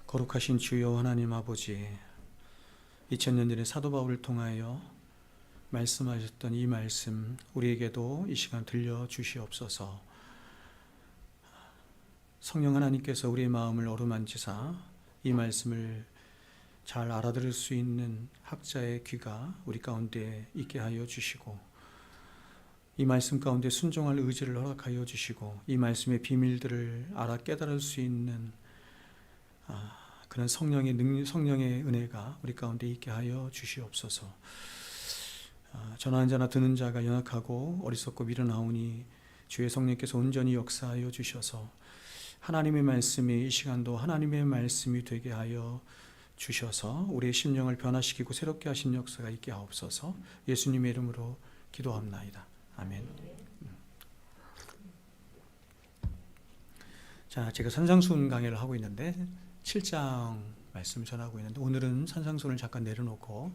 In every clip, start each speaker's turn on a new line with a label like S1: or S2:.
S1: 거룩하신 주여 하나님 아버지, 2000년 전에 사도 바울을 통하여 말씀하셨던 이 말씀 우리에게도 이 시간 들려주시옵소서. 성령 하나님께서 우리의 마음을 어루만지사 이 말씀을 잘 알아들을 수 있는 학자의 귀가 우리 가운데 있게 하여 주시고, 이 말씀 가운데 순종할 의지를 허락하여 주시고, 이 말씀의 비밀들을 알아 깨달을 수 있는 그런 성령의 은혜가 우리 가운데 있게 하여 주시옵소서. 전하는 자나 듣는 자가 연약하고 어리석고 미련하오니 주의 성령께서 온전히 역사하여 주셔서 하나님의 말씀이 이 시간도 하나님의 말씀이 되게 하여 주셔서 우리의 심령을 변화시키고 새롭게 하신 역사가 있게 하옵소서. 예수님의 이름으로 기도합나이다. 아멘. 자, 제가 산상수훈 강의를 하고 있는데 7장 말씀 전하고 있는데, 오늘은 산상수훈을 잠깐 내려놓고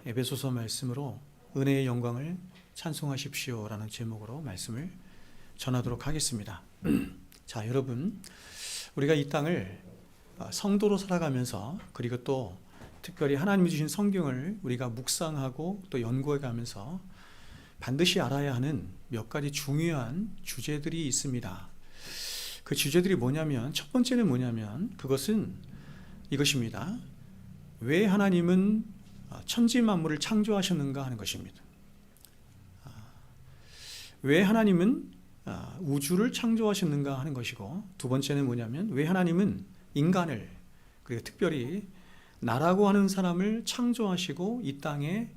S1: 에베소서 말씀으로 은혜의 영광을 찬송하십시오 라는 제목으로 말씀을 전하도록 하겠습니다. 자, 여러분, 우리가 이 땅을 성도로 살아가면서, 그리고 또 특별히 하나님이 주신 성경을 우리가 묵상하고 또 연구해 가면서 반드시 알아야 하는 몇 가지 중요한 주제들이 있습니다. 그 주제들이 뭐냐면, 첫 번째는 뭐냐면 그것은 이것입니다. 왜 하나님은 천지 만물을 창조하셨는가 하는 것입니다. 왜 하나님은 우주를 창조하셨는가 하는 것이고, 두 번째는 뭐냐면 왜 하나님은 인간을, 그리고 특별히 나라고 하는 사람을 창조하시고 이 땅에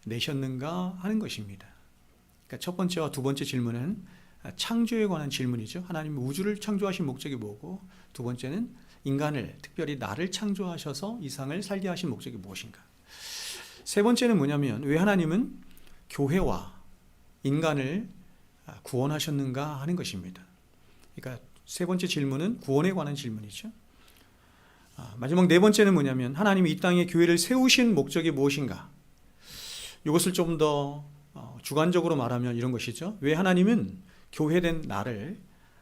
S1: 내셨는가 하는 것입니다. 그러니까 첫 번째와 두 번째 질문은 창조에 관한 질문이죠. 하나님은 우주를 창조하신 목적이 뭐고, 두 번째는 인간을, 특별히 나를 창조하셔서 이 세상을 살게 하신 목적이 무엇인가. 세 번째는 뭐냐면 왜 하나님은 교회와 인간을 구원하셨는가 하는 것입니다. 그러니까 세 번째 질문은 구원에 관한 질문이죠. 마지막 네 번째는 뭐냐면 하나님이 이 땅에 교회를 세우신 목적이 무엇인가. 이것을 좀 더 주관적으로 말하면 이런 것이죠. 왜 하나님은 교회된 나를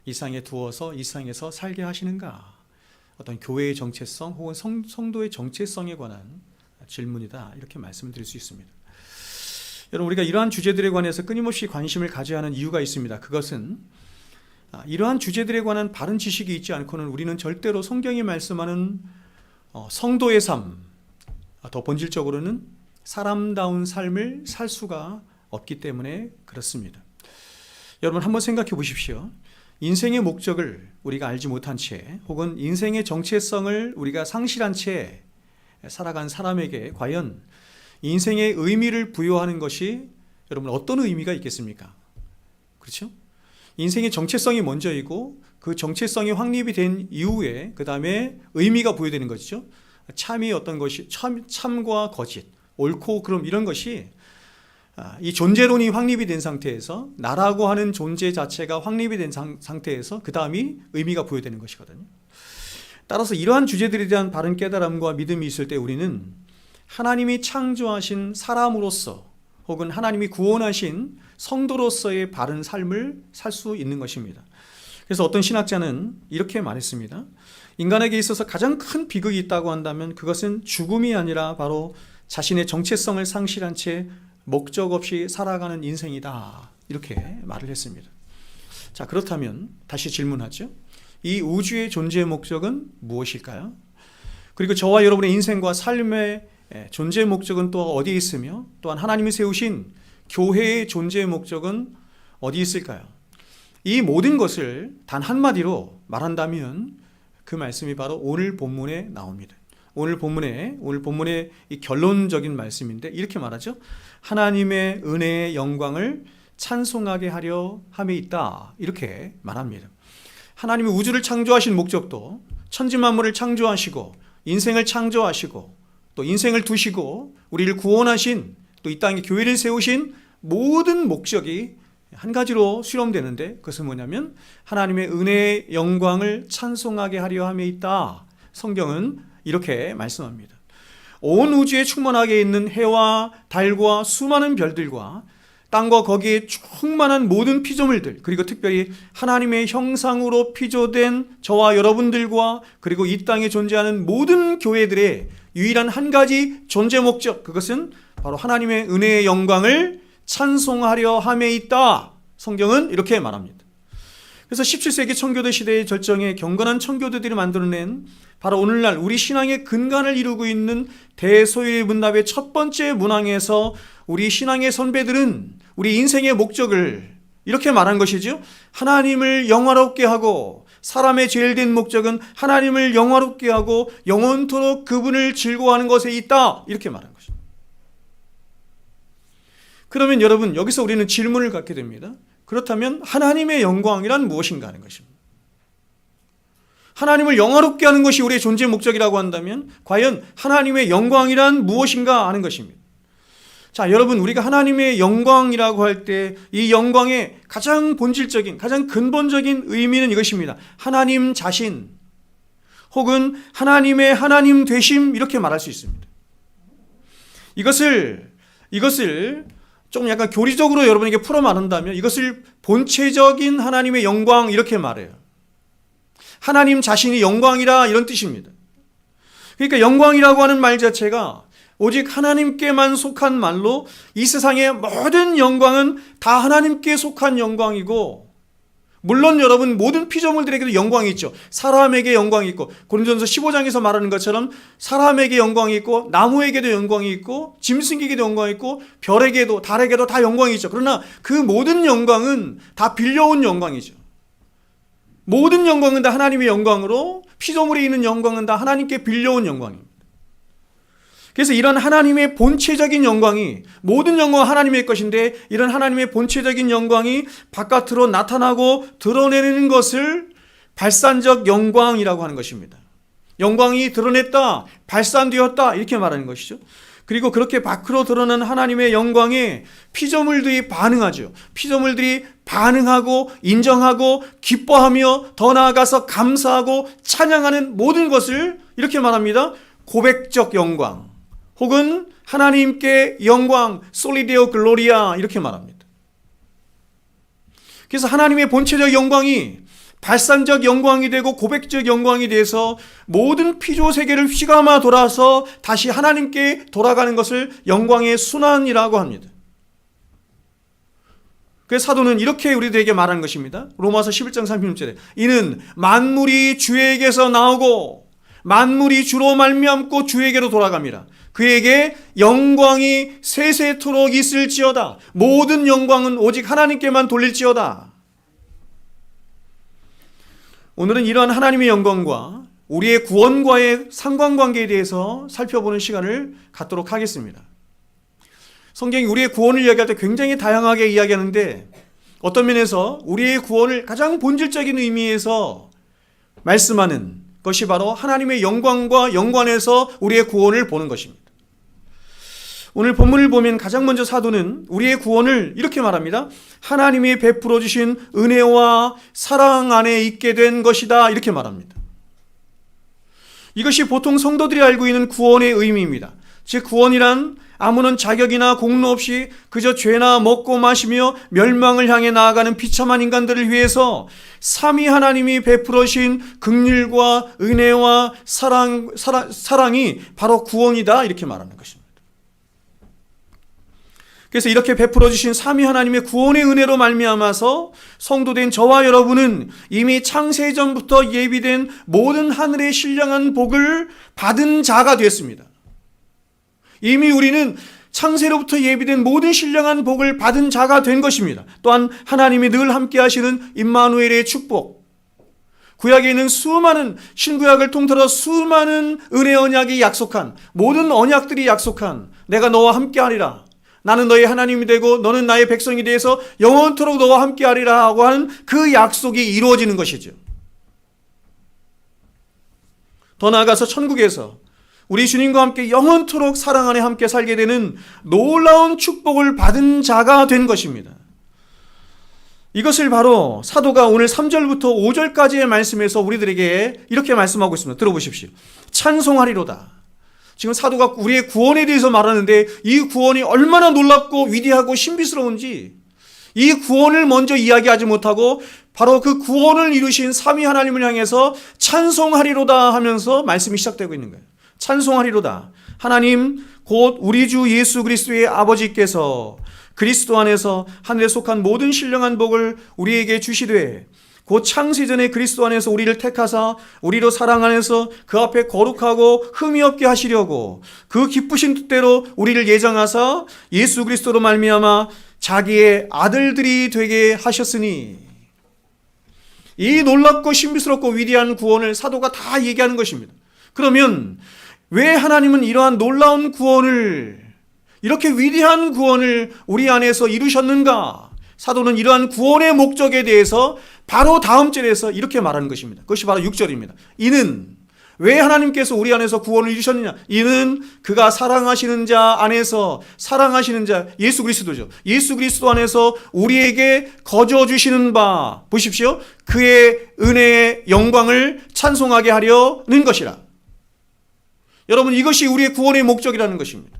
S1: 이 세상에 두어서 이 세상에서 살게 하시는가. 어떤 교회의 정체성 혹은 성도의 정체성에 관한 질문이다, 이렇게 말씀을 드릴 수 있습니다. 여러분, 우리가 이러한 주제들에 관해서 끊임없이 관심을 가져야 하는 이유가 있습니다. 그것은 이러한 주제들에 관한 바른 지식이 있지 않고는 우리는 절대로 성경이 말씀하는 성도의 삶, 더 본질적으로는 사람다운 삶을 살 수가 없기 때문에 그렇습니다. 여러분, 한번 생각해 보십시오. 인생의 목적을 우리가 알지 못한 채, 혹은 인생의 정체성을 우리가 상실한 채 살아간 사람에게 과연 인생의 의미를 부여하는 것이 여러분 어떤 의미가 있겠습니까? 그렇죠? 인생의 정체성이 먼저이고 그 정체성이 확립이 된 이후에 그 다음에 의미가 부여되는 것이죠. 참이 어떤 것이, 참과 거짓, 옳고 그름, 이런 것이 이 존재론이 확립이 된 상태에서, 나라고 하는 존재 자체가 확립이 된 상태에서 그 다음이 의미가 부여되는 것이거든요. 따라서 이러한 주제들에 대한 바른 깨달음과 믿음이 있을 때 우리는 하나님이 창조하신 사람으로서 혹은 하나님이 구원하신 성도로서의 바른 삶을 살 수 있는 것입니다. 그래서 어떤 신학자는 이렇게 말했습니다. 인간에게 있어서 가장 큰 비극이 있다고 한다면 그것은 죽음이 아니라 바로 자신의 정체성을 상실한 채 목적 없이 살아가는 인생이다, 이렇게 말을 했습니다. 자, 그렇다면 다시 질문하죠. 이 우주의 존재의 목적은 무엇일까요? 그리고 저와 여러분의 인생과 삶의 존재의 목적은 또 어디에 있으며, 또한 하나님이 세우신 교회의 존재의 목적은 어디에 있을까요? 이 모든 것을 단 한마디로 말한다면 그 말씀이 바로 오늘 본문에 나옵니다. 오늘 본문의 이 결론적인 말씀인데 이렇게 말하죠. 하나님의 은혜의 영광을 찬송하게 하려 함에 있다, 이렇게 말합니다. 하나님이 우주를 창조하신 목적도, 천지 만물을 창조하시고 인생을 창조하시고 또 인생을 두시고 우리를 구원하신, 또 이 땅에 교회를 세우신 모든 목적이 한 가지로 수렴되는데, 그것은 뭐냐면 하나님의 은혜의 영광을 찬송하게 하려 함에 있다. 성경은 이렇게 말씀합니다. 온 우주에 충만하게 있는 해와 달과 수많은 별들과 땅과 거기에 충만한 모든 피조물들, 그리고 특별히 하나님의 형상으로 피조된 저와 여러분들과 그리고 이 땅에 존재하는 모든 교회들의 유일한 한 가지 존재 목적, 그것은 바로 하나님의 은혜의 영광을 찬송하려 함에 있다. 성경은 이렇게 말합니다. 그래서 17세기 청교도 시대의 절정에 경건한 청교도들이 만들어낸 바로 오늘날 우리 신앙의 근간을 이루고 있는 대소유의 문답의 첫 번째 문항에서 우리 신앙의 선배들은 우리 인생의 목적을 이렇게 말한 것이죠. 하나님을 영화롭게 하고, 사람의 제일 된 목적은 하나님을 영화롭게 하고 영원토록 그분을 즐거워하는 것에 있다. 이렇게 말한 것입니다. 그러면 여러분, 여기서 우리는 질문을 갖게 됩니다. 그렇다면 하나님의 영광이란 무엇인가 하는 것입니다. 하나님을 영화롭게 하는 것이 우리의 존재 목적이라고 한다면 과연 하나님의 영광이란 무엇인가 하는 것입니다. 자, 여러분, 우리가 하나님의 영광이라고 할 때 이 영광의 가장 본질적인, 가장 근본적인 의미는 이것입니다. 하나님 자신 혹은 하나님의 하나님 되심, 이렇게 말할 수 있습니다. 이것을 좀 약간 교리적으로 여러분에게 풀어 말한다면 이것을 본체적인 하나님의 영광, 이렇게 말해요. 하나님 자신이 영광이라, 이런 뜻입니다. 그러니까 영광이라고 하는 말 자체가 오직 하나님께만 속한 말로 이 세상의 모든 영광은 다 하나님께 속한 영광이고, 물론 여러분 모든 피조물들에게도 영광이 있죠. 사람에게 영광이 있고, 고린도전서 15장에서 말하는 것처럼 사람에게 영광이 있고, 나무에게도 영광이 있고, 짐승에게도 영광이 있고, 별에게도, 달에게도 다 영광이 있죠. 그러나 그 모든 영광은 다 빌려온 영광이죠. 모든 영광은 다 하나님의 영광으로, 피조물에 있는 영광은 다 하나님께 빌려온 영광입니다. 그래서 이런 하나님의 본체적인 영광이, 모든 영광은 하나님의 것인데 이런 하나님의 본체적인 영광이 바깥으로 나타나고 드러내는 것을 발산적 영광이라고 하는 것입니다. 영광이 드러냈다, 발산되었다, 이렇게 말하는 것이죠. 그리고 그렇게 밖으로 드러난 하나님의 영광에 피조물들이 반응하죠. 피조물들이 반응하고 인정하고 기뻐하며 더 나아가서 감사하고 찬양하는 모든 것을 이렇게 말합니다. 고백적 영광 혹은 하나님께 영광, 솔리데오 글로리아, 이렇게 말합니다. 그래서 하나님의 본체적 영광이 발산적 영광이 되고 고백적 영광이 돼서 모든 피조 세계를 휘감아 돌아서 다시 하나님께 돌아가는 것을 영광의 순환이라고 합니다. 그래서 사도는 이렇게 우리들에게 말하는 것입니다. 로마서 11장 36절에 이는 만물이 주에게서 나오고 만물이 주로 말미암고 주에게로 돌아갑니다. 그에게 영광이 세세토록 있을지어다. 모든 영광은 오직 하나님께만 돌릴지어다. 오늘은 이러한 하나님의 영광과 우리의 구원과의 상관관계에 대해서 살펴보는 시간을 갖도록 하겠습니다. 성경이 우리의 구원을 이야기할 때 굉장히 다양하게 이야기하는데 어떤 면에서 우리의 구원을 가장 본질적인 의미에서 말씀하는 것이 바로 하나님의 영광과 연관해서 우리의 구원을 보는 것입니다. 오늘 본문을 보면 가장 먼저 사도는 우리의 구원을 이렇게 말합니다. 하나님이 베풀어 주신 은혜와 사랑 안에 있게 된 것이다, 이렇게 말합니다. 이것이 보통 성도들이 알고 있는 구원의 의미입니다. 즉 구원이란 아무런 자격이나 공로 없이 그저 죄나 먹고 마시며 멸망을 향해 나아가는 비참한 인간들을 위해서 삼위 하나님이 베풀어 주신 긍휼과 은혜와 사랑이 바로 구원이다, 이렇게 말하는 것입니다. 그래서 이렇게 베풀어 주신 삼위 하나님의 구원의 은혜로 말미암아서 성도된 저와 여러분은 이미 창세 전부터 예비된 모든 하늘의 신령한 복을 받은 자가 되었습니다. 이미 우리는 창세로부터 예비된 모든 신령한 복을 받은 자가 된 것입니다. 또한 하나님이 늘 함께 하시는 임마누엘의 축복, 구약에 있는 수많은, 신구약을 통틀어 수많은 은혜 언약이 약속한, 모든 언약들이 약속한 내가 너와 함께 하리라, 나는 너의 하나님이 되고 너는 나의 백성이 되어서 영원토록 너와 함께 하리라 하고 하는 그 약속이 이루어지는 것이죠. 더 나아가서 천국에서 우리 주님과 함께 영원토록 사랑 안에 함께 살게 되는 놀라운 축복을 받은 자가 된 것입니다. 이것을 바로 사도가 오늘 3절부터 5절까지의 말씀에서 우리들에게 이렇게 말씀하고 있습니다. 들어보십시오. 찬송하리로다. 지금 사도가 우리의 구원에 대해서 말하는데 이 구원이 얼마나 놀랍고 위대하고 신비스러운지 이 구원을 먼저 이야기하지 못하고 바로 그 구원을 이루신 삼위 하나님을 향해서 찬송하리로다 하면서 말씀이 시작되고 있는 거예요. 찬송하리로다. 하나님 곧 우리 주 예수 그리스도의 아버지께서 그리스도 안에서 하늘에 속한 모든 신령한 복을 우리에게 주시되 곧 창세전에 그리스도 안에서 우리를 택하사 우리로 사랑 안에서 그 앞에 거룩하고 흠이 없게 하시려고 그 기쁘신 뜻대로 우리를 예정하사 예수 그리스도로 말미암아 자기의 아들들이 되게 하셨으니, 이 놀랍고 신비스럽고 위대한 구원을 사도가 다 얘기하는 것입니다. 그러면 왜 하나님은 이러한 놀라운 구원을, 이렇게 위대한 구원을 우리 안에서 이루셨는가? 사도는 이러한 구원의 목적에 대해서 바로 다음 절에서 이렇게 말하는 것입니다. 그것이 바로 6절입니다. 이는 왜 하나님께서 우리 안에서 구원을 이루셨느냐? 이는 그가 사랑하시는 자 안에서, 사랑하시는 자 예수 그리스도죠. 예수 그리스도 안에서 우리에게 거저 주시는 바, 보십시오. 그의 은혜의 영광을 찬송하게 하려는 것이라. 여러분, 이것이 우리의 구원의 목적이라는 것입니다.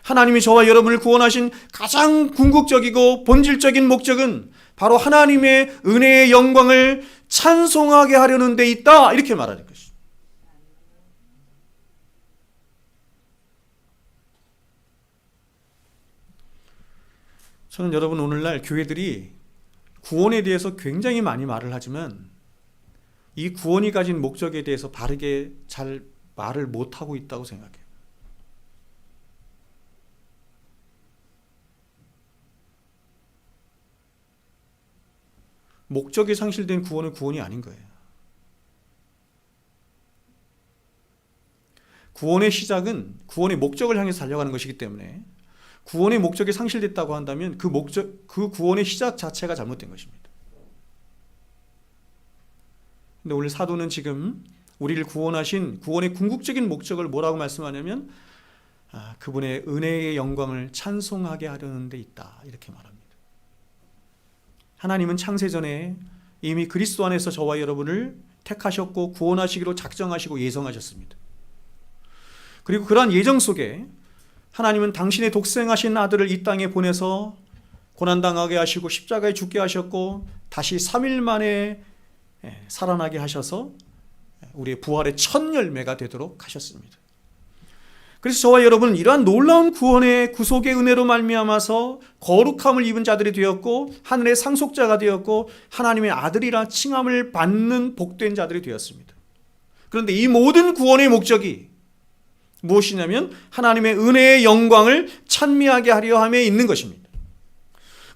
S1: 하나님이 저와 여러분을 구원하신 가장 궁극적이고 본질적인 목적은 바로 하나님의 은혜의 영광을 찬송하게 하려는 데 있다, 이렇게 말하는 것입니다. 저는 여러분, 오늘날 교회들이 구원에 대해서 굉장히 많이 말을 하지만 이 구원이 가진 목적에 대해서 바르게 잘 말을 못하고 있다고 생각해요. 목적이 상실된 구원은 구원이 아닌 거예요. 구원의 시작은 구원의 목적을 향해서 달려가는 것이기 때문에 구원의 목적이 상실됐다고 한다면 그 구원의 시작 자체가 잘못된 것입니다. 근데 오늘 사도는 지금 우리를 구원하신 구원의 궁극적인 목적을 뭐라고 말씀하냐면 그분의 은혜의 영광을 찬송하게 하려는 데 있다, 이렇게 말합니다. 하나님은 창세전에 이미 그리스도 안에서 저와 여러분을 택하셨고 구원하시기로 작정하시고 예정하셨습니다. 그리고 그러한 예정 속에 하나님은 당신의 독생하신 아들을 이 땅에 보내서 고난당하게 하시고 십자가에 죽게 하셨고 다시 3일 만에 살아나게 하셔서 우리의 부활의 첫 열매가 되도록 하셨습니다. 그래서 저와 여러분은 이러한 놀라운 구원의 구속의 은혜로 말미암아서 거룩함을 입은 자들이 되었고 하늘의 상속자가 되었고 하나님의 아들이라 칭함을 받는 복된 자들이 되었습니다. 그런데 이 모든 구원의 목적이 무엇이냐면 하나님의 은혜의 영광을 찬미하게 하려 함에 있는 것입니다.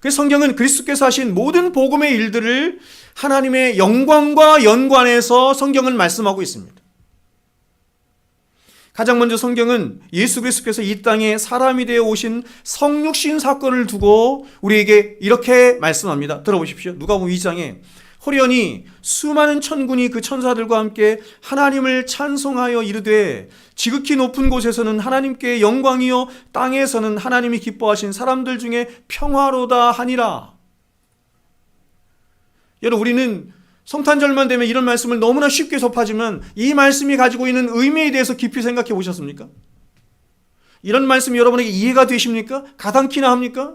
S1: 그래서 성경은 그리스도께서 하신 모든 복음의 일들을 하나님의 영광과 연관해서 성경은 말씀하고 있습니다. 가장 먼저 성경은 예수 그리스도께서 이 땅에 사람이 되어 오신 성육신 사건을 두고 우리에게 이렇게 말씀합니다. 들어보십시오. 누가복음 2장에 호련히 수많은 천군이 그 천사들과 함께 하나님을 찬송하여 이르되 지극히 높은 곳에서는 하나님께 영광이요 땅에서는 하나님이 기뻐하신 사람들 중에 평화로다 하니라. 여러분, 우리는 성탄절만 되면 이런 말씀을 너무나 쉽게 접하지만 이 말씀이 가지고 있는 의미에 대해서 깊이 생각해 보셨습니까? 이런 말씀이 여러분에게 이해가 되십니까? 가당키나 합니까?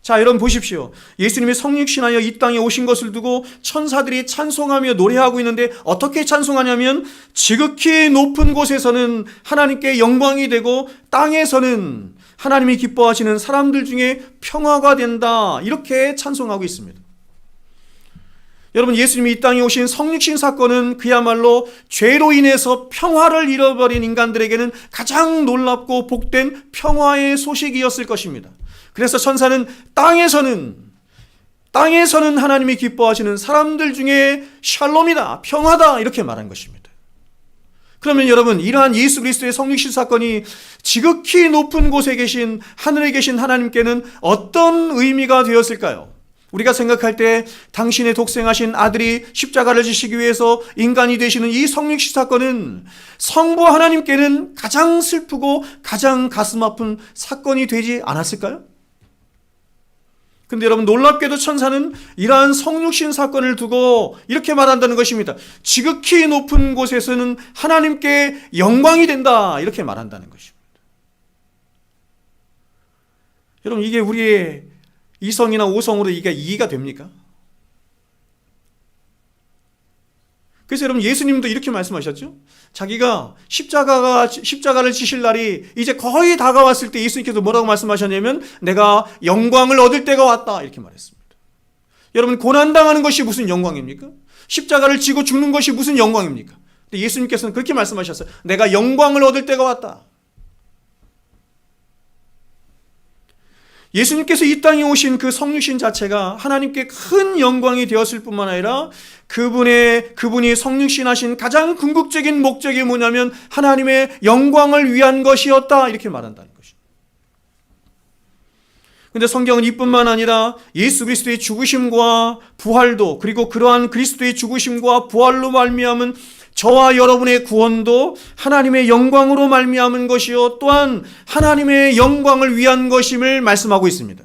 S1: 자, 여러분 보십시오. 예수님이 성육신하여 이 땅에 오신 것을 두고 천사들이 찬송하며 노래하고 있는데 어떻게 찬송하냐면 지극히 높은 곳에서는 하나님께 영광이 되고 땅에서는 하나님이 기뻐하시는 사람들 중에 평화가 된다, 이렇게 찬송하고 있습니다. 여러분, 예수님이 이 땅에 오신 성육신 사건은 그야말로 죄로 인해서 평화를 잃어버린 인간들에게는 가장 놀랍고 복된 평화의 소식이었을 것입니다. 그래서 천사는 땅에서는 하나님이 기뻐하시는 사람들 중에 샬롬이다, 평화다, 이렇게 말한 것입니다. 그러면 여러분, 이러한 예수 그리스도의 성육신 사건이 지극히 높은 곳에 계신 하늘에 계신 하나님께는 어떤 의미가 되었을까요? 우리가 생각할 때 당신의 독생하신 아들이 십자가를 지시기 위해서 인간이 되시는 이 성육신 사건은 성부 하나님께는 가장 슬프고 가장 가슴 아픈 사건이 되지 않았을까요? 근데 여러분, 놀랍게도 천사는 이러한 성육신 사건을 두고 이렇게 말한다는 것입니다. 지극히 높은 곳에서는 하나님께 영광이 된다, 이렇게 말한다는 것입니다. 여러분, 이게 우리의 이성이나 오성으로 이게 이해가 됩니까? 그래서 여러분, 예수님도 이렇게 말씀하셨죠. 자기가 십자가를 지실 날이 이제 거의 다가왔을 때 예수님께서 뭐라고 말씀하셨냐면, 내가 영광을 얻을 때가 왔다, 이렇게 말했습니다. 여러분, 고난당하는 것이 무슨 영광입니까? 십자가를 지고 죽는 것이 무슨 영광입니까? 근데 예수님께서는 그렇게 말씀하셨어요. 내가 영광을 얻을 때가 왔다. 예수님께서 이 땅에 오신 그 성육신 자체가 하나님께 큰 영광이 되었을 뿐만 아니라 그분이 성육신하신 가장 궁극적인 목적이 뭐냐면 하나님의 영광을 위한 것이었다, 이렇게 말한다는 것입니다. 그런데 성경은 이뿐만 아니라 예수 그리스도의 죽으심과 부활도, 그리고 그러한 그리스도의 죽으심과 부활로 말미암은 저와 여러분의 구원도 하나님의 영광으로 말미암은 것이요, 또한 하나님의 영광을 위한 것임을 말씀하고 있습니다.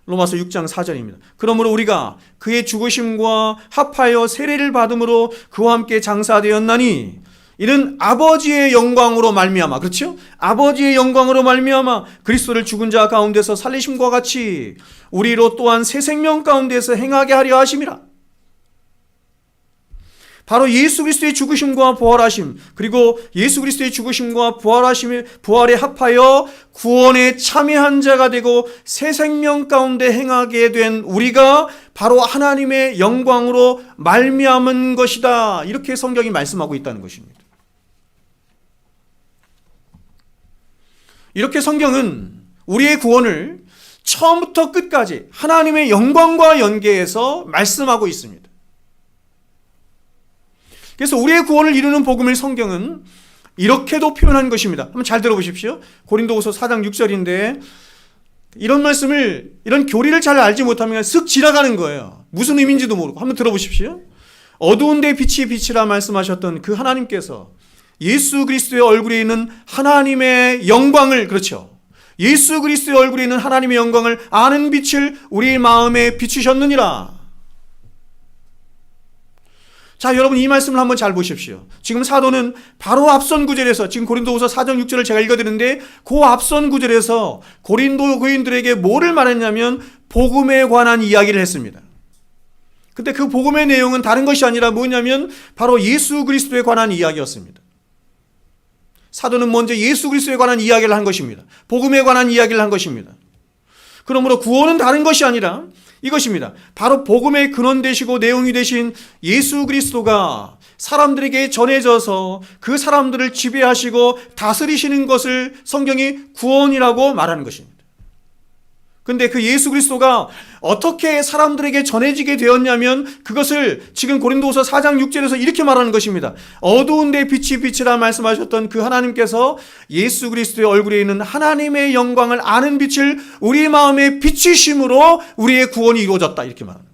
S1: 로마서 6장 4절입니다. 그러므로 우리가 그의 죽으심과 합하여 세례를 받음으로 그와 함께 장사되었나니 이는 아버지의 영광으로 말미암아, 그렇죠? 아버지의 영광으로 말미암아 그리스도를 죽은 자 가운데서 살리심과 같이 우리로 또한 새 생명 가운데서 행하게 하려 하심이라. 바로 예수 그리스도의 죽으심과 부활하심, 그리고 예수 그리스도의 죽으심과 부활에 합하여 구원에 참여한 자가 되고 새 생명 가운데 행하게 된 우리가 바로 하나님의 영광으로 말미암은 것이다, 이렇게 성경이 말씀하고 있다는 것입니다. 이렇게 성경은 우리의 구원을 처음부터 끝까지 하나님의 영광과 연계해서 말씀하고 있습니다. 그래서 우리의 구원을 이루는 복음을 성경은 이렇게도 표현한 것입니다. 한번 잘 들어보십시오. 고린도후서 4장 6절인데 이런 말씀을, 이런 교리를 잘 알지 못하면 쓱 지나가는 거예요. 무슨 의미인지도 모르고. 한번 들어보십시오. 어두운 데 빛이 빛이라 말씀하셨던 그 하나님께서 예수 그리스도의 얼굴에 있는 하나님의 영광을, 그렇죠, 예수 그리스도의 얼굴에 있는 하나님의 영광을 아는 빛을 우리 마음에 비추셨느니라. 자, 여러분, 이 말씀을 한번 잘 보십시오. 지금 사도는 바로 앞선 구절에서, 지금 고린도후서 4장 6절을 제가 읽어드렸는데 그 앞선 구절에서 고린도 교인들에게 뭐를 말했냐면 복음에 관한 이야기를 했습니다. 근데 그 복음의 내용은 다른 것이 아니라 뭐냐면 바로 예수 그리스도에 관한 이야기였습니다. 사도는 먼저 예수 그리스도에 관한 이야기를 한 것입니다. 복음에 관한 이야기를 한 것입니다. 그러므로 구원은 다른 것이 아니라 이것입니다. 바로 복음의 근원 되시고 내용이 되신 예수 그리스도가 사람들에게 전해져서 그 사람들을 지배하시고 다스리시는 것을 성경이 구원이라고 말하는 것입니다. 근데 그 예수 그리스도가 어떻게 사람들에게 전해지게 되었냐면 그것을 지금 고린도후서 4장 6절에서 이렇게 말하는 것입니다. 어두운 데 빛이 빛이라 말씀하셨던 그 하나님께서 예수 그리스도의 얼굴에 있는 하나님의 영광을 아는 빛을 우리 마음에 비추심으로 우리의 구원이 이루어졌다, 이렇게 말합니다.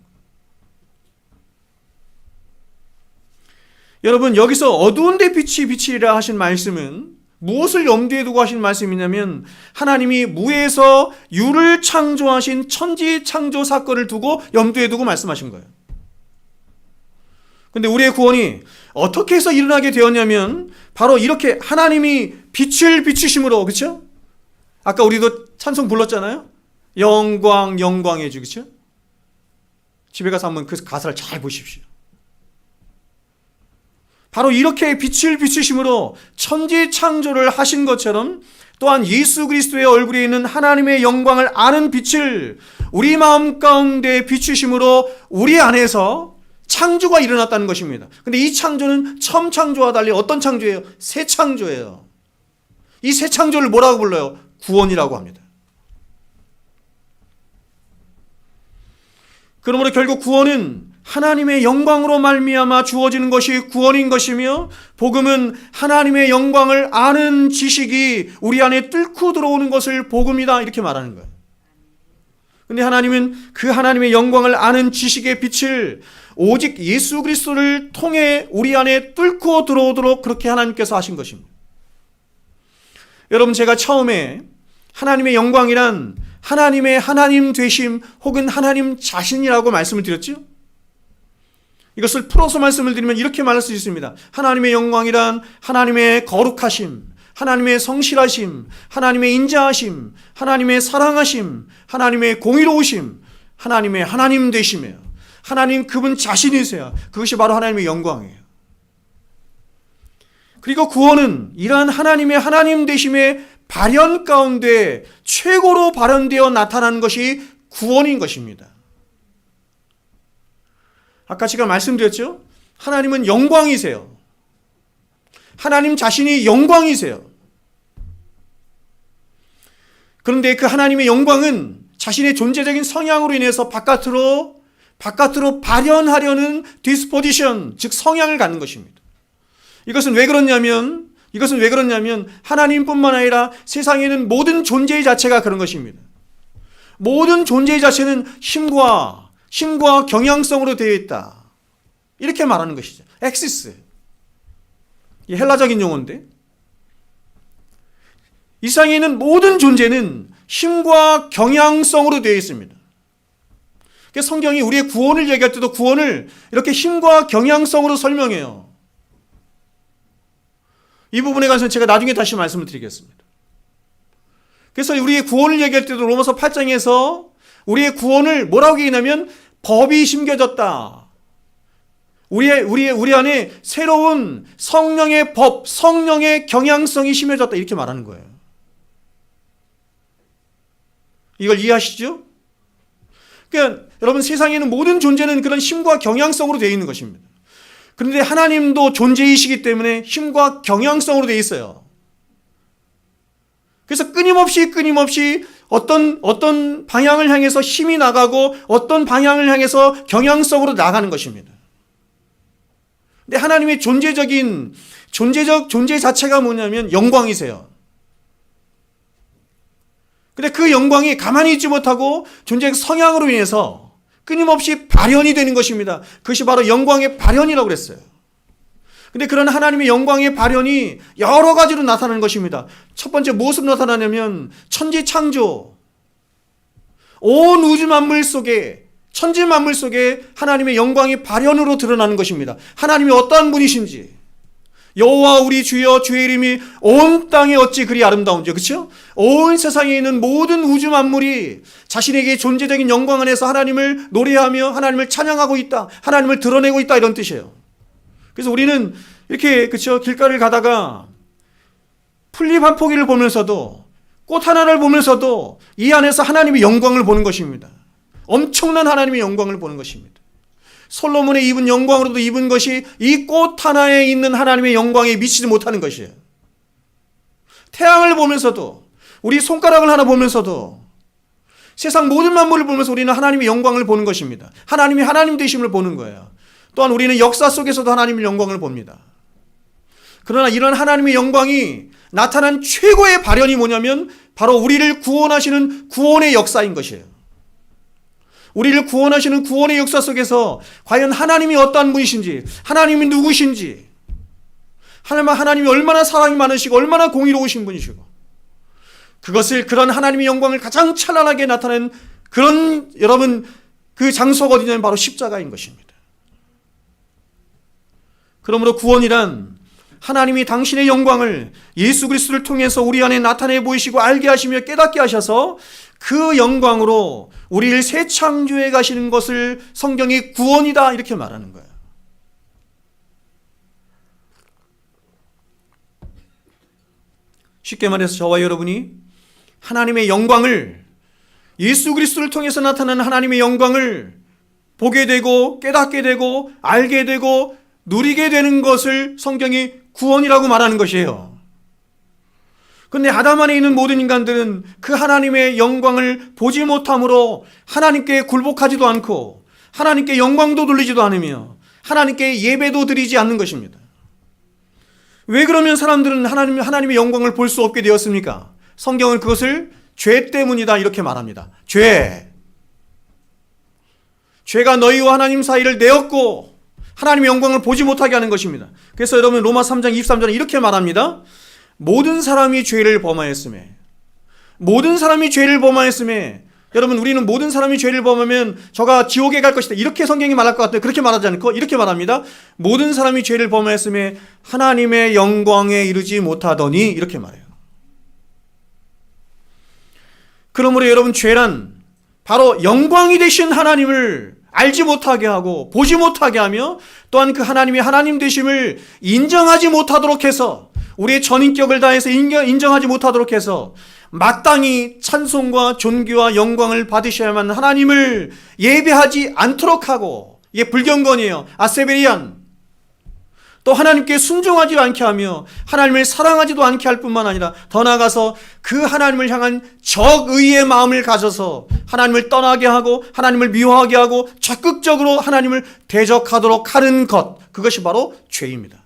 S1: 여러분, 여기서 어두운 데 빛이 빛이라 하신 말씀은 무엇을 염두에 두고 하신 말씀이냐면 하나님이 무에서 유를 창조하신 천지 창조 사건을 두고 염두에 두고 말씀하신 거예요. 그런데 우리의 구원이 어떻게 해서 일어나게 되었냐면 바로 이렇게 하나님이 빛을 비추심으로, 그렇죠? 아까 우리도 찬송 불렀잖아요. 영광 영광의 주, 그렇죠? 집에 가서 한번 그 가사를 잘 보십시오. 바로 이렇게 빛을 비추심으로 천지 창조를 하신 것처럼 또한 예수 그리스도의 얼굴에 있는 하나님의 영광을 아는 빛을 우리 마음 가운데 비추심으로 우리 안에서 창조가 일어났다는 것입니다. 근데 이 창조는 처음 창조와 달리 어떤 창조예요? 새 창조예요. 이 새 창조를 뭐라고 불러요? 구원이라고 합니다. 그러므로 결국 구원은 하나님의 영광으로 말미암아 주어지는 것이 구원인 것이며 복음은 하나님의 영광을 아는 지식이 우리 안에 뚫고 들어오는 것을 복음이다, 이렇게 말하는 거예요. 그런데 하나님은 그 하나님의 영광을 아는 지식의 빛을 오직 예수 그리스도를 통해 우리 안에 뚫고 들어오도록 그렇게 하나님께서 하신 것입니다. 여러분, 제가 처음에 하나님의 영광이란 하나님의 하나님 되심 혹은 하나님 자신이라고 말씀을 드렸죠. 이것을 풀어서 말씀을 드리면 이렇게 말할 수 있습니다. 하나님의 영광이란 하나님의 거룩하심, 하나님의 성실하심, 하나님의 인자하심, 하나님의 사랑하심, 하나님의 공의로우심, 하나님의 하나님 되심이에요. 하나님 그분 자신이세요. 그것이 바로 하나님의 영광이에요. 그리고 구원은 이러한 하나님의 하나님 되심의 발현 가운데 최고로 발현되어 나타나는 것이 구원인 것입니다. 아까 제가 말씀드렸죠? 하나님은 영광이세요. 하나님 자신이 영광이세요. 그런데 그 하나님의 영광은 자신의 존재적인 성향으로 인해서 바깥으로 발현하려는 디스포지션, 즉 성향을 갖는 것입니다. 이것은 왜 그렇냐면 하나님뿐만 아니라 세상에 있는 모든 존재의 자체가 그런 것입니다. 모든 존재의 자체는 힘과 경향성으로 되어 있다. 이렇게 말하는 것이죠. 엑시스. 이 헬라적인 용어인데, 이 세상에 있는 모든 존재는 힘과 경향성으로 되어 있습니다. 그래서 성경이 우리의 구원을 얘기할 때도 구원을 이렇게 힘과 경향성으로 설명해요. 이 부분에 관해서는 제가 나중에 다시 말씀을 드리겠습니다. 그래서 우리의 구원을 얘기할 때도 로마서 8장에서 우리의 구원을 뭐라고 얘기하냐면 법이 심겨졌다. 우리 안에 새로운 성령의 법, 성령의 경향성이 심해졌다. 이렇게 말하는 거예요. 이걸 이해하시죠? 그러니까 여러분, 세상에 있는 모든 존재는 그런 힘과 경향성으로 되어 있는 것입니다. 그런데 하나님도 존재이시기 때문에 힘과 경향성으로 되어 있어요. 그래서 끊임없이 어떤 방향을 향해서 힘이 나가고 어떤 방향을 향해서 경향성으로 나가는 것입니다. 근데 하나님의 존재 자체가 뭐냐면 영광이세요. 근데 그 영광이 가만히 있지 못하고 존재의 성향으로 인해서 끊임없이 발현이 되는 것입니다. 그것이 바로 영광의 발현이라고 그랬어요. 근데 그런 하나님의 영광의 발현이 여러 가지로 나타나는 것입니다. 첫 번째 무엇으로 나타나냐면 천지창조, 온 우주 만물 속에, 천지 만물 속에 하나님의 영광이 발현으로 드러나는 것입니다. 하나님이 어떠한 분이신지, 여호와 우리 주여 주의 이름이 온 땅에 어찌 그리 아름다운지, 그렇죠? 온 세상에 있는 모든 우주 만물이 자신에게 존재적인 영광 안에서 하나님을 노래하며 하나님을 찬양하고 있다, 하나님을 드러내고 있다, 이런 뜻이에요. 그래서 우리는 이렇게, 그렇죠, 길가를 가다가 풀잎 한 포기를 보면서도, 꽃 하나를 보면서도 이 안에서 하나님의 영광을 보는 것입니다. 엄청난 하나님의 영광을 보는 것입니다. 솔로몬의 입은 영광으로도 입은 것이 이 꽃 하나에 있는 하나님의 영광에 미치지 못하는 것이에요. 태양을 보면서도, 우리 손가락을 하나 보면서도, 세상 모든 만물을 보면서 우리는 하나님의 영광을 보는 것입니다. 하나님이 하나님 되심을 보는 거예요. 또한 우리는 역사 속에서도 하나님의 영광을 봅니다. 그러나 이런 하나님의 영광이 나타난 최고의 발현이 뭐냐면 바로 우리를 구원하시는 구원의 역사인 것이에요. 우리를 구원하시는 구원의 역사 속에서 과연 하나님이 어떠한 분이신지, 하나님이 누구신지, 하나님이 얼마나 사랑이 많으시고 얼마나 공의로우신 분이시고, 그런 하나님의 영광을 가장 찬란하게 나타낸 그런, 여러분, 그 장소가 어디냐면 바로 십자가인 것입니다. 그러므로 구원이란 하나님이 당신의 영광을 예수 그리스도를 통해서 우리 안에 나타내 보이시고 알게 하시며 깨닫게 하셔서 그 영광으로 우리를 새 창조해 가시는 것을 성경이 구원이다, 이렇게 말하는 거예요. 쉽게 말해서 저와 여러분이 하나님의 영광을, 예수 그리스도를 통해서 나타나는 하나님의 영광을 보게 되고 깨닫게 되고 알게 되고 누리게 되는 것을 성경이 구원이라고 말하는 것이에요. 그런데 아담 안에 있는 모든 인간들은 그 하나님의 영광을 보지 못함으로 하나님께 굴복하지도 않고 하나님께 영광도 돌리지도 않으며 하나님께 예배도 드리지 않는 것입니다. 왜 그러면 사람들은 하나님의 영광을 볼 수 없게 되었습니까? 성경은 그것을 죄 때문이다, 이렇게 말합니다. 죄가 너희와 하나님 사이를 내었고 하나님의 영광을 보지 못하게 하는 것입니다. 그래서 여러분, 로마 3장 23절에 이렇게 말합니다. 모든 사람이 죄를 범하였으며 모든 사람이 죄를 범하였음에, 여러분 우리는 모든 사람이 죄를 범하면 저가 지옥에 갈 것이다 이렇게 성경이 말할 것 같아요. 그렇게 말하지 않고 이렇게 말합니다. 모든 사람이 죄를 범하였음에 하나님의 영광에 이르지 못하더니 이렇게 말해요. 그러므로 여러분 죄란 바로 영광이 되신 하나님을 알지 못하게 하고 보지 못하게 하며 또한 그 하나님이 하나님 되심을 인정하지 못하도록 해서 우리의 전인격을 다해서 인정하지 못하도록 해서 마땅히 찬송과 존귀와 영광을 받으셔야만 하나님을 예배하지 않도록 하고, 이게 불경건이에요. 아세베리안. 또 하나님께 순종하지 않게 하며 하나님을 사랑하지도 않게 할 뿐만 아니라 더 나아가서 그 하나님을 향한 적의의 마음을 가져서 하나님을 떠나게 하고 하나님을 미워하게 하고 적극적으로 하나님을 대적하도록 하는 것, 그것이 바로 죄입니다.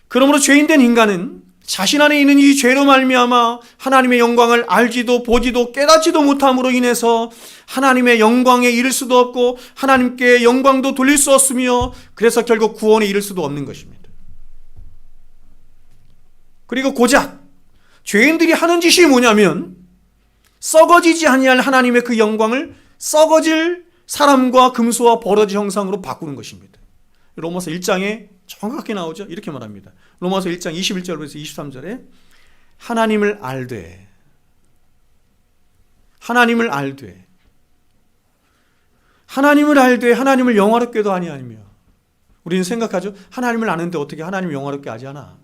S1: 그러므로 죄인된 인간은 자신 안에 있는 이 죄로 말미암아 하나님의 영광을 알지도 보지도 깨닫지도 못함으로 인해서 하나님의 영광에 이를 수도 없고 하나님께 영광도 돌릴 수 없으며 그래서 결국 구원에 이를 수도 없는 것입니다. 그리고 고작 죄인들이 하는 짓이 뭐냐면 썩어지지 아니할 하나님의 그 영광을 썩어질 사람과 금수와 버러지 형상으로 바꾸는 것입니다. 로마서 1장에 정확하게 나오죠. 이렇게 말합니다. 로마서 1장 21절에서 23절에 하나님을 알되 하나님을 영화롭게도 아니하며, 우리는 생각하죠. 하나님을 아는데 어떻게 하나님을 영화롭게 하지 않아?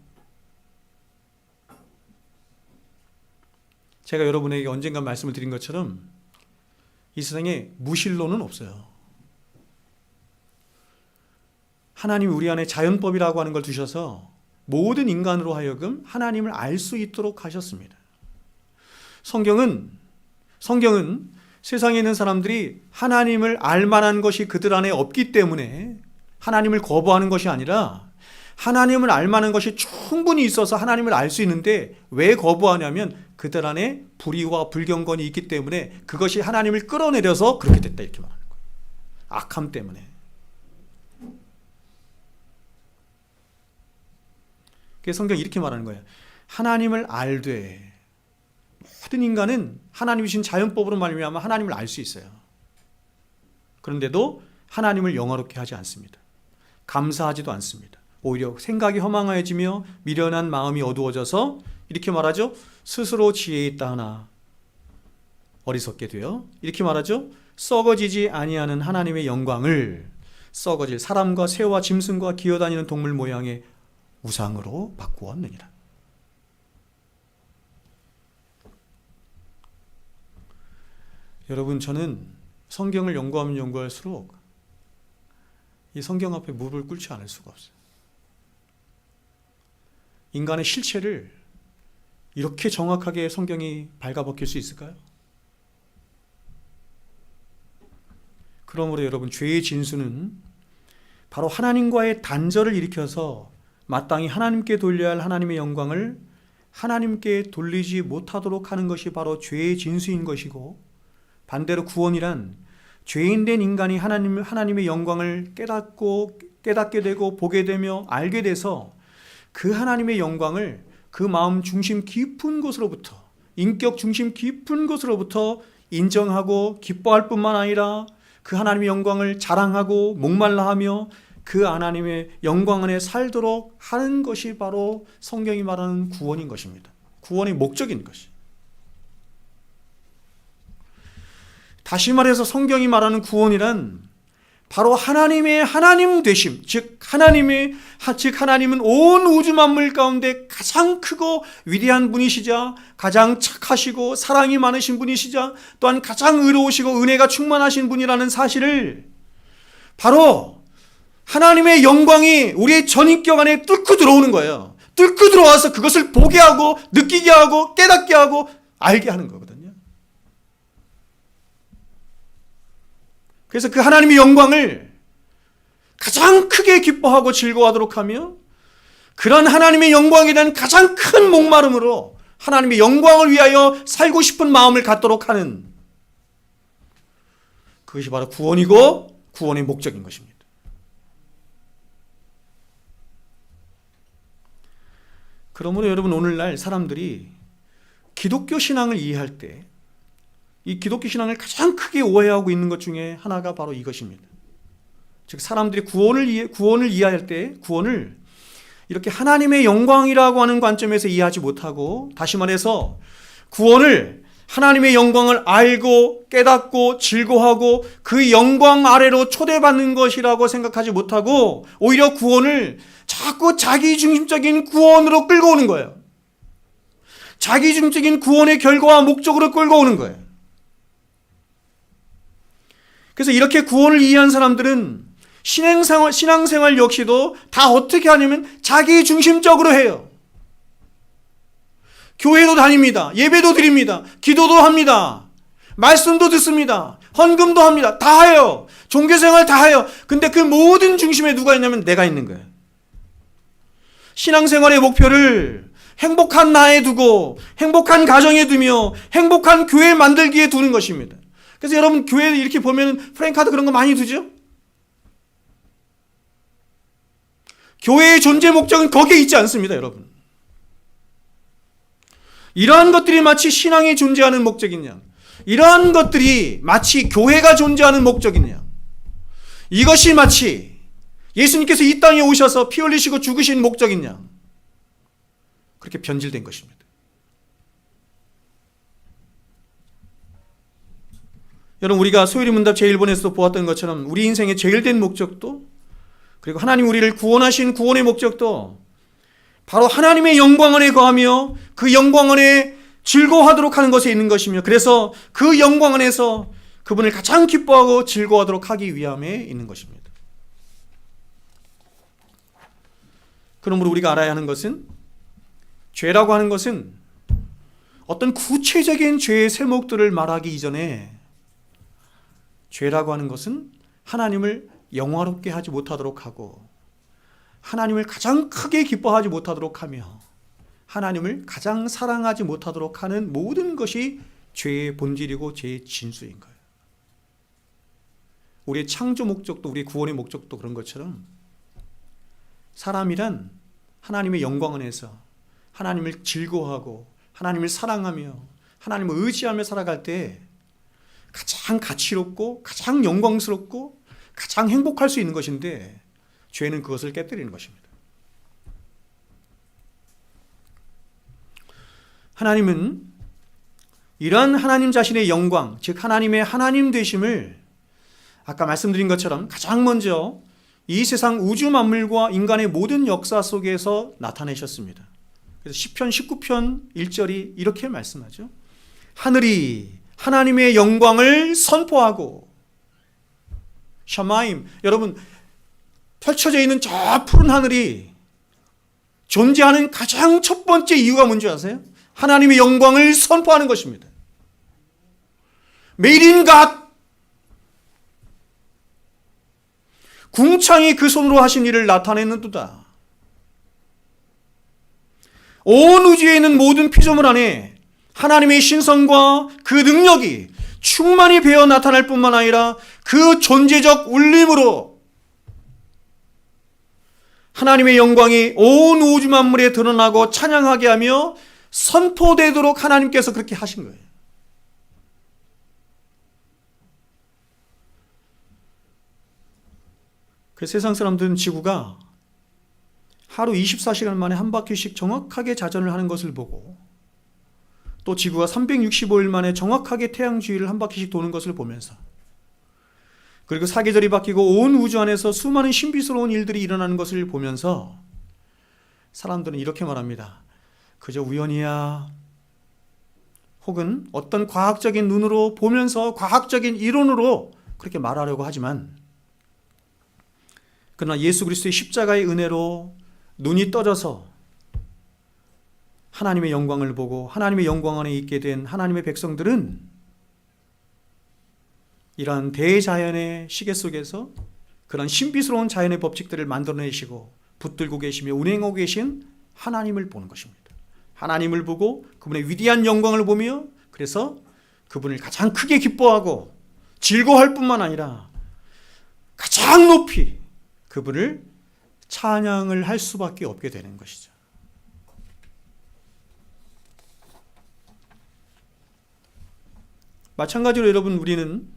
S1: 제가 여러분에게 언젠가 말씀을 드린 것처럼 이 세상에 무신론은 없어요. 하나님이 우리 안에 자연법이라고 하는 걸 두셔서 모든 인간으로 하여금 하나님을 알 수 있도록 하셨습니다. 성경은 세상에 있는 사람들이 하나님을 알 만한 것이 그들 안에 없기 때문에 하나님을 거부하는 것이 아니라 하나님을 알 만한 것이 충분히 있어서 하나님을 알 수 있는데 왜 거부하냐면 그들 안에 불의와 불경건이 있기 때문에 그것이 하나님을 끌어내려서 그렇게 됐다 이렇게 말하는 거예요. 악함 때문에. 그래서 성경이 이렇게 말하는 거예요. 하나님을 알되, 모든 인간은 하나님이 주신 자연법으로 말미암아 하나님을 알 수 있어요. 그런데도 하나님을 영화롭게 하지 않습니다. 감사하지도 않습니다. 오히려 생각이 허망해지며 미련한 마음이 어두워져서 이렇게 말하죠. 스스로 지혜 있다 하나 어리석게 되어 이렇게 말하죠. 썩어지지 아니하는 하나님의 영광을 썩어질 사람과 새와 짐승과 기어다니는 동물 모양의 우상으로 바꾸었느니라. 여러분, 저는 성경을 연구하면 연구할수록 이 성경 앞에 무릎을 꿇지 않을 수가 없어요. 인간의 실체를 이렇게 정확하게 성경이 발가벗길 수 있을까요? 그러므로 여러분, 죄의 진수는 바로 하나님과의 단절을 일으켜서 마땅히 하나님께 돌려야 할 하나님의 영광을 하나님께 돌리지 못하도록 하는 것이 바로 죄의 진수인 것이고, 반대로 구원이란 죄인된 인간이 하나님의 영광을 깨닫게 되고 보게 되며 알게 돼서 그 하나님의 영광을 그 마음 중심 깊은 곳으로부터, 인격 중심 깊은 곳으로부터 인정하고 기뻐할 뿐만 아니라 그 하나님의 영광을 자랑하고 목말라하며 그 하나님의 영광 안에 살도록 하는 것이 바로 성경이 말하는 구원인 것입니다. 구원의 목적인 것이. 다시 말해서 성경이 말하는 구원이란 바로 하나님의 하나님 되심, 즉 하나님은 온 우주 만물 가운데 가장 크고 위대한 분이시자 가장 착하시고 사랑이 많으신 분이시자 또한 가장 의로우시고 은혜가 충만하신 분이라는 사실을 바로 하나님의 영광이 우리의 전인격 안에 뚫고 들어오는 거예요. 뚫고 들어와서 그것을 보게 하고 느끼게 하고 깨닫게 하고 알게 하는 거거든요. 그래서 그 하나님의 영광을 가장 크게 기뻐하고 즐거워하도록 하며 그런 하나님의 영광에 대한 가장 큰 목마름으로 하나님의 영광을 위하여 살고 싶은 마음을 갖도록 하는, 그것이 바로 구원이고 구원의 목적인 것입니다. 그러므로 여러분, 오늘날 사람들이 기독교 신앙을 이해할 때 이 기독교 신앙을 가장 크게 오해하고 있는 것 중에 하나가 바로 이것입니다. 즉, 사람들이 구원을 이해할 때 구원을 이렇게 하나님의 영광이라고 하는 관점에서 이해하지 못하고, 다시 말해서 구원을 하나님의 영광을 알고 깨닫고 즐거워하고 그 영광 아래로 초대받는 것이라고 생각하지 못하고, 오히려 구원을 자꾸 자기중심적인 구원으로 끌고 오는 거예요. 자기중심적인 구원의 결과와 목적으로 끌고 오는 거예요. 그래서 이렇게 구원을 이해한 사람들은 신앙생활 역시도 다 어떻게 하냐면 자기중심적으로 해요. 교회도 다닙니다. 예배도 드립니다. 기도도 합니다. 말씀도 듣습니다. 헌금도 합니다. 다 해요. 종교생활 다 해요. 근데 그 모든 중심에 누가 있냐면 내가 있는 거예요. 신앙생활의 목표를 행복한 나에 두고 행복한 가정에 두며 행복한 교회 만들기에 두는 것입니다. 그래서 여러분, 교회에 이렇게 보면 프랭카드 그런 거 많이 두죠? 교회의 존재 목적은 거기에 있지 않습니다, 여러분. 이러한 것들이 마치 신앙이 존재하는 목적인 양, 이러한 것들이 마치 교회가 존재하는 목적인 양, 이것이 마치 예수님께서 이 땅에 오셔서 피 흘리시고 죽으신 목적인 양, 그렇게 변질된 것입니다. 여러분, 우리가 소요리 문답 제1번에서도 보았던 것처럼 우리 인생의 제일 된 목적도, 그리고 하나님 우리를 구원하신 구원의 목적도 바로 하나님의 영광 안에 거하며 그 영광 안에 즐거워하도록 하는 것에 있는 것이며, 그래서 그 영광 안에서 그분을 가장 기뻐하고 즐거워하도록 하기 위함에 있는 것입니다. 그러므로 우리가 알아야 하는 것은, 죄라고 하는 것은 어떤 구체적인 죄의 세목들을 말하기 이전에, 죄라고 하는 것은 하나님을 영화롭게 하지 못하도록 하고 하나님을 가장 크게 기뻐하지 못하도록 하며 하나님을 가장 사랑하지 못하도록 하는 모든 것이 죄의 본질이고 죄의 진수인 거예요. 우리의 창조 목적도, 우리의 구원의 목적도 그런 것처럼 사람이란 하나님의 영광 안에서 하나님을 즐거워하고 하나님을 사랑하며 하나님을 의지하며 살아갈 때 가장 가치롭고 가장 영광스럽고 가장 행복할 수 있는 것인데, 죄는 그것을 깨뜨리는 것입니다. 하나님은 이런 하나님 자신의 영광, 즉 하나님의 하나님 되심을 아까 말씀드린 것처럼 가장 먼저 이 세상 우주 만물과 인간의 모든 역사 속에서 나타내셨습니다. 그래서 시편 19편 1절이 이렇게 말씀하죠. 하늘이 하나님의 영광을 선포하고, 샤마임, 여러분, 펼쳐져 있는 저 푸른 하늘이 존재하는 가장 첫 번째 이유가 뭔지 아세요? 하나님의 영광을 선포하는 것입니다. Made in God. 궁창이 그 손으로 하신 일을 나타내는도다. 온 우주에 있는 모든 피조물 안에 하나님의 신성과 그 능력이 충만히 배어 나타날 뿐만 아니라 그 존재적 울림으로 하나님의 영광이 온 우주 만물에 드러나고 찬양하게 하며 선포되도록 하나님께서 그렇게 하신 거예요. 그 세상 사람들은 지구가 하루 24시간 만에 한 바퀴씩 정확하게 자전을 하는 것을 보고, 또 지구가 365일 만에 정확하게 태양 주위를 한 바퀴씩 도는 것을 보면서, 그리고 사계절이 바뀌고 온 우주 안에서 수많은 신비스러운 일들이 일어나는 것을 보면서 사람들은 이렇게 말합니다. 그저 우연이야. 혹은 어떤 과학적인 눈으로 보면서 과학적인 이론으로 그렇게 말하려고 하지만, 그러나 예수 그리스도의 십자가의 은혜로 눈이 떠져서 하나님의 영광을 보고 하나님의 영광 안에 있게 된 하나님의 백성들은 이러한 대자연의 시계 속에서 그런 신비스러운 자연의 법칙들을 만들어내시고 붙들고 계시며 운행하고 계신 하나님을 보는 것입니다. 하나님을 보고 그분의 위대한 영광을 보며, 그래서 그분을 가장 크게 기뻐하고 즐거워할 뿐만 아니라 가장 높이 그분을 찬양을 할 수밖에 없게 되는 것이죠. 마찬가지로 여러분, 우리는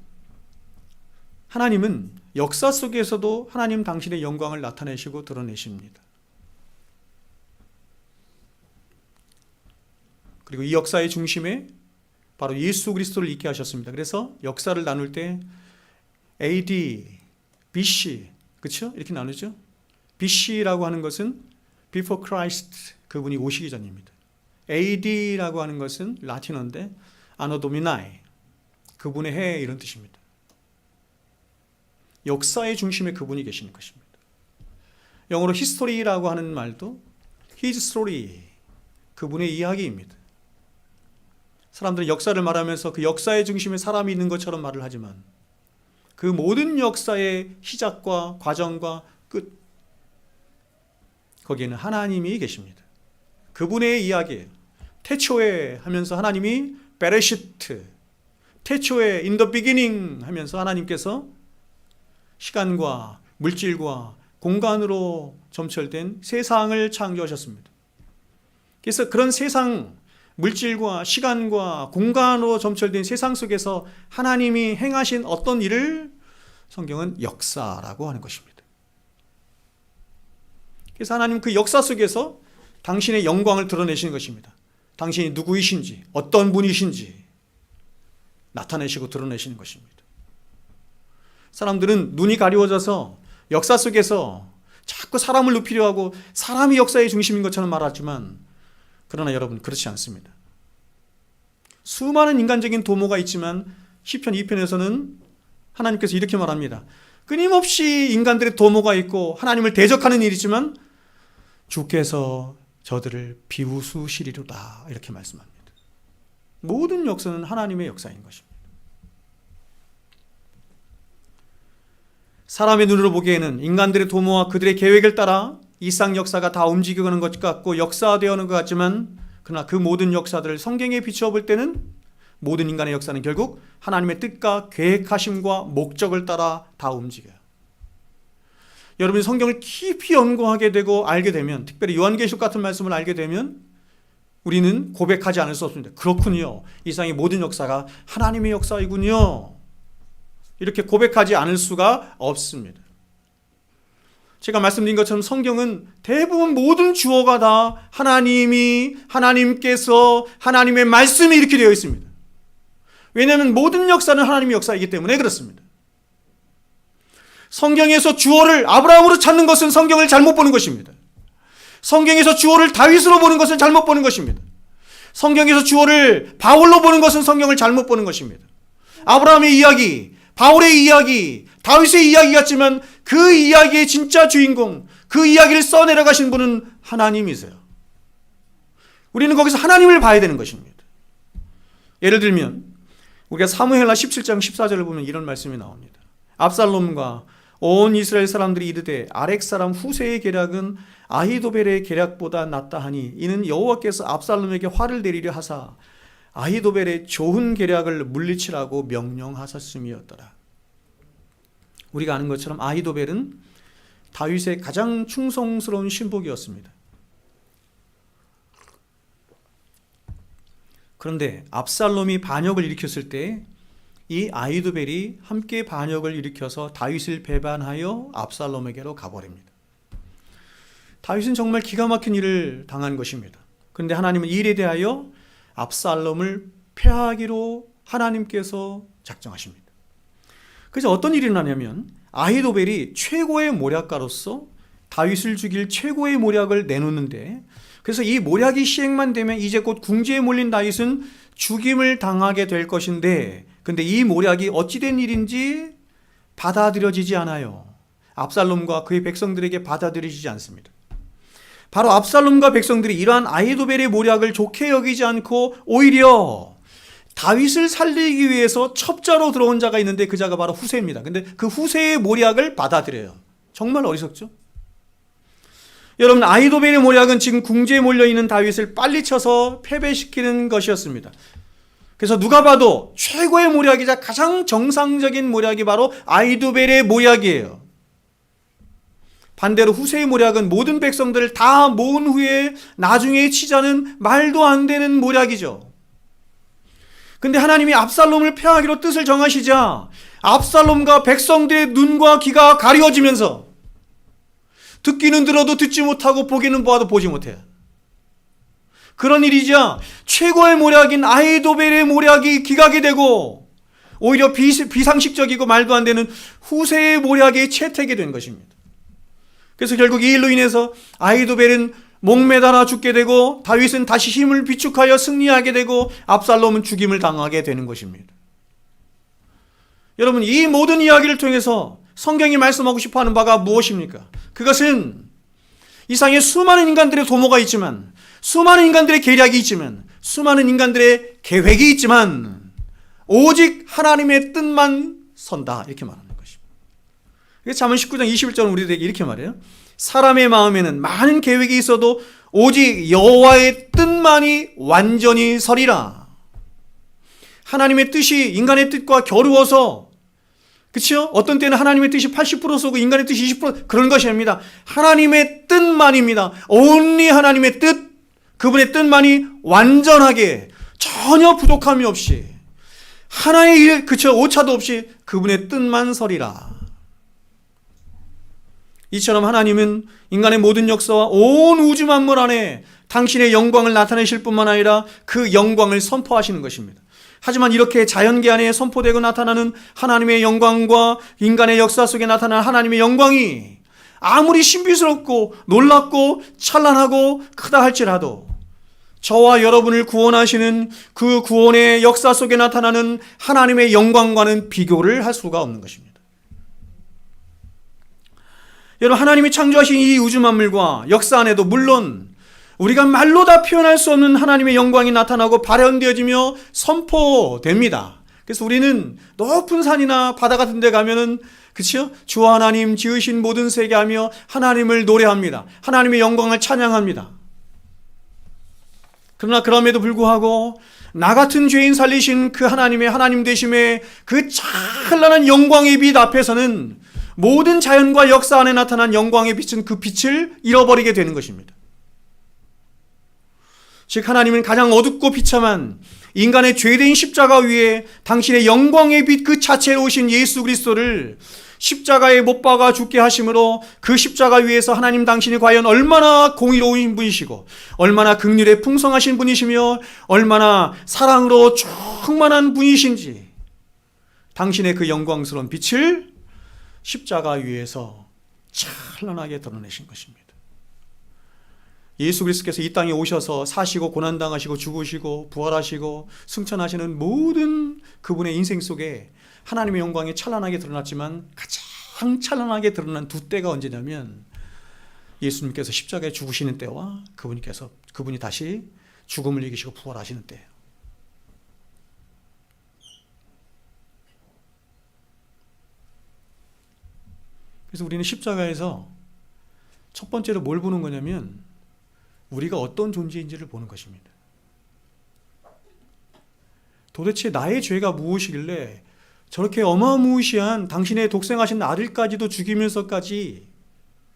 S1: 하나님은 역사 속에서도 하나님 당신의 영광을 나타내시고 드러내십니다. 그리고 이 역사의 중심에 바로 예수 그리스도를 있게 하셨습니다. 그래서 역사를 나눌 때 AD, BC, 그렇죠? 이렇게 나누죠. BC라고 하는 것은 Before Christ, 그분이 오시기 전입니다. AD라고 하는 것은 라틴어인데 Anno Domini, 그분의 해, 이런 뜻입니다. 역사의 중심에 그분이 계시는 것입니다. 영어로 history라고 하는 말도 His story, 그분의 이야기입니다. 사람들은 역사를 말하면서 그 역사의 중심에 사람이 있는 것처럼 말을 하지만 그 모든 역사의 시작과 과정과 끝, 거기에는 하나님이 계십니다. 그분의 이야기예요. 태초에 하면서 하나님이 베레시트, 태초에 in the beginning 하면서 하나님께서 시간과 물질과 공간으로 점철된 세상을 창조하셨습니다. 그래서 그런 세상, 물질과 시간과 공간으로 점철된 세상 속에서 하나님이 행하신 어떤 일을 성경은 역사라고 하는 것입니다. 그래서 하나님은 그 역사 속에서 당신의 영광을 드러내시는 것입니다. 당신이 누구이신지, 어떤 분이신지 나타내시고 드러내시는 것입니다. 사람들은 눈이 가리워져서 역사 속에서 자꾸 사람을 높이려 하고 사람이 역사의 중심인 것처럼 말하지만, 그러나 여러분, 그렇지 않습니다. 수많은 인간적인 도모가 있지만 시편 2편에서는 하나님께서 이렇게 말합니다. 끊임없이 인간들의 도모가 있고 하나님을 대적하는 일이 있지만 주께서 저들을 비웃으시리로다, 이렇게 말씀합니다. 모든 역사는 하나님의 역사인 것입니다. 사람의 눈으로 보기에는 인간들의 도모와 그들의 계획을 따라 이상 역사가 다 움직여가는 것 같고 역사되어가는 것 같지만, 그러나 그 모든 역사들을 성경에 비추어 볼 때는 모든 인간의 역사는 결국 하나님의 뜻과 계획하심과 목적을 따라 다 움직여요. 여러분이 성경을 깊이 연구하게 되고 알게 되면, 특별히 요한계시록 같은 말씀을 알게 되면 우리는 고백하지 않을 수 없습니다. 그렇군요, 이상의 모든 역사가 하나님의 역사이군요, 이렇게 고백하지 않을 수가 없습니다. 제가 말씀드린 것처럼 성경은 대부분 모든 주어가 다 하나님이, 하나님께서, 하나님의 말씀이 이렇게 되어 있습니다. 왜냐하면 모든 역사는 하나님의 역사이기 때문에 그렇습니다. 성경에서 주어를 아브라함으로 찾는 것은 성경을 잘못 보는 것입니다. 성경에서 주어를 다윗으로 보는 것은 잘못 보는 것입니다. 성경에서 주어를 바울로 보는 것은 성경을 잘못 보는 것입니다. 아브라함의 이야기, 바울의 이야기, 다윗의 이야기 같지만 그 이야기의 진짜 주인공, 그 이야기를 써내려가신 분은 하나님이세요. 우리는 거기서 하나님을 봐야 되는 것입니다. 예를 들면 우리가 사무엘하 17장 14절을 보면 이런 말씀이 나옵니다. 압살롬과 온 이스라엘 사람들이 이르되 아렉 사람 후세의 계략은 아히도벨의 계략보다 낫다 하니 이는 여호와께서 압살롬에게 화를 내리려 하사 아히도벨의 좋은 계략을 물리치라고 명령하셨음이었더라. 우리가 아는 것처럼 아히도벨은 다윗의 가장 충성스러운 신복이었습니다. 그런데 압살롬이 반역을 일으켰을 때 이 아히도벨이 함께 반역을 일으켜서 다윗을 배반하여 압살롬에게로 가버립니다. 다윗은 정말 기가 막힌 일을 당한 것입니다. 그런데 하나님은 이 일에 대하여 압살롬을 패하기로 하나님께서 작정하십니다. 그래서 어떤 일이 일어나냐면 아히도벨이 최고의 모략가로서 다윗을 죽일 최고의 모략을 내놓는데, 그래서 이 모략이 시행만 되면 이제 곧 궁지에 몰린 다윗은 죽임을 당하게 될 것인데, 근데 이 모략이 어찌된 일인지 받아들여지지 않아요. 압살롬과 그의 백성들에게 받아들여지지 않습니다. 바로 압살롬과 백성들이 이러한 아히도벨의 모략을 좋게 여기지 않고 오히려 다윗을 살리기 위해서 첩자로 들어온 자가 있는데 그 자가 바로 후세입니다. 근데 그 후세의 모략을 받아들여요. 정말 어리석죠? 여러분, 아히도벨의 모략은 지금 궁지에 몰려있는 다윗을 빨리 쳐서 패배시키는 것이었습니다. 그래서 누가 봐도 최고의 모략이자 가장 정상적인 모략이 바로 아히도벨의 모략이에요. 반대로 후세의 모략은 모든 백성들을 다 모은 후에 나중에 치자는 말도 안 되는 모략이죠. 근데 하나님이 압살롬을 패하기로 뜻을 정하시자 압살롬과 백성들의 눈과 귀가 가리워지면서 듣기는 들어도 듣지 못하고 보기는 보아도 보지 못해. 그런 일이자 최고의 모략인 아히도벨의 모략이 기각이 되고 오히려 비상식적이고 말도 안 되는 후세의 모략이 채택이 된 것입니다. 그래서 결국 이 일로 인해서 아히도벨은 목매달아 죽게 되고 다윗은 다시 힘을 비축하여 승리하게 되고 압살롬은 죽임을 당하게 되는 것입니다. 여러분, 이 모든 이야기를 통해서 성경이 말씀하고 싶어하는 바가 무엇입니까? 그것은 이 세상에 수많은 인간들의 도모가 있지만, 수많은 인간들의 계략이 있지만, 수많은 인간들의 계획이 있지만 오직 하나님의 뜻만 선다, 이렇게 말하는 것입니다. 잠언 19장 21절은 우리들에게 이렇게 말해요. 사람의 마음에는 많은 계획이 있어도 오직 여호와의 뜻만이 완전히 서리라. 하나님의 뜻이 인간의 뜻과 겨루어서, 그렇죠? 어떤 때는 하나님의 뜻이 80% 쏘고 인간의 뜻이 20% 그런 것이 아닙니다. 하나님의 뜻만입니다. only 하나님의 뜻, 그분의 뜻만이 완전하게 전혀 부족함이 없이 하나의 일, 그쵸? 오차도 없이 그분의 뜻만 서리라. 이처럼 하나님은 인간의 모든 역사와 온 우주 만물 안에 당신의 영광을 나타내실 뿐만 아니라 그 영광을 선포하시는 것입니다. 하지만 이렇게 자연계 안에 선포되고 나타나는 하나님의 영광과 인간의 역사 속에 나타나는 하나님의 영광이 아무리 신비스럽고 놀랍고 찬란하고 크다 할지라도 저와 여러분을 구원하시는 그 구원의 역사 속에 나타나는 하나님의 영광과는 비교를 할 수가 없는 것입니다. 여러분, 하나님이 창조하신 이 우주 만물과 역사 안에도 물론 우리가 말로 다 표현할 수 없는 하나님의 영광이 나타나고 발현되어지며 선포됩니다. 그래서 우리는 높은 산이나 바다 같은 데 가면은, 그렇죠? 주 하나님 지으신 모든 세계하며 하나님을 노래합니다. 하나님의 영광을 찬양합니다. 그러나 그럼에도 불구하고 나 같은 죄인 살리신 그 하나님의 하나님 되심의 그 찬란한 영광의 빛 앞에서는 모든 자연과 역사 안에 나타난 영광의 빛은 그 빛을 잃어버리게 되는 것입니다. 즉 하나님은 가장 어둡고 비참한 인간의 죄된 십자가 위에 당신의 영광의 빛 그 자체로 오신 예수 그리스도를 십자가에 못 박아 죽게 하심으로 그 십자가 위에서 하나님 당신이 과연 얼마나 공의로운 분이시고 얼마나 긍휼에 풍성하신 분이시며 얼마나 사랑으로 충만한 분이신지 당신의 그 영광스러운 빛을 십자가 위에서 찬란하게 드러내신 것입니다. 예수 그리스도께서 이 땅에 오셔서 사시고 고난당하시고 죽으시고 부활하시고 승천하시는 모든 그분의 인생 속에 하나님의 영광이 찬란하게 드러났지만 가장 찬란하게 드러난 두 때가 언제냐면 예수님께서 십자가에 죽으시는 때와 그분이 다시 죽음을 이기시고 부활하시는 때예요. 그래서 우리는 십자가에서 첫 번째로 뭘 보는 거냐면 우리가 어떤 존재인지를 보는 것입니다. 도대체 나의 죄가 무엇이길래 저렇게 어마무시한 당신의 독생하신 아들까지도 죽이면서까지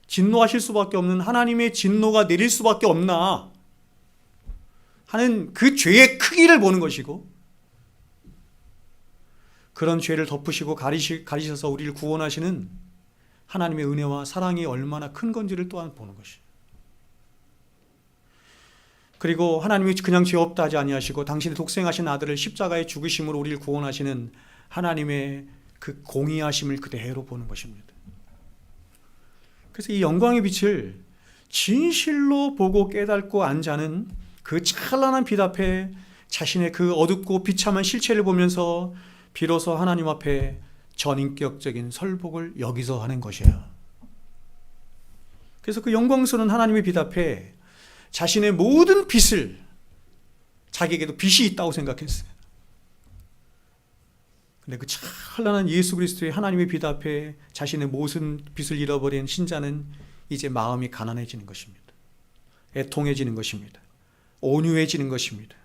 S1: 진노하실 수밖에 없는 하나님의 진노가 내릴 수밖에 없나 하는 그 죄의 크기를 보는 것이고, 그런 죄를 덮으시고 가리셔서 우리를 구원하시는 하나님의 은혜와 사랑이 얼마나 큰 건지를 또한 보는 것이에요. 그리고 하나님이 그냥 죄 없다 하지 아니하시고 당신의 독생하신 아들을 십자가에 죽으심으로 우리를 구원하시는 하나님의 그 공의하심을 그대로 보는 것입니다. 그래서 이 영광의 빛을 진실로 보고 깨닫고 안 자는 그 찬란한 빛 앞에 자신의 그 어둡고 비참한 실체를 보면서 비로소 하나님 앞에 전인격적인 설복을 여기서 하는 것이에요. 그래서 그 영광스러운 하나님의 빛 앞에 자신의 모든 빛을, 자기에게도 빛이 있다고 생각했어요. 근데 그 찬란한 예수 그리스도의 하나님의 빛 앞에 자신의 모든 빛을 잃어버린 신자는 이제 마음이 가난해지는 것입니다. 애통해지는 것입니다. 온유해지는 것입니다.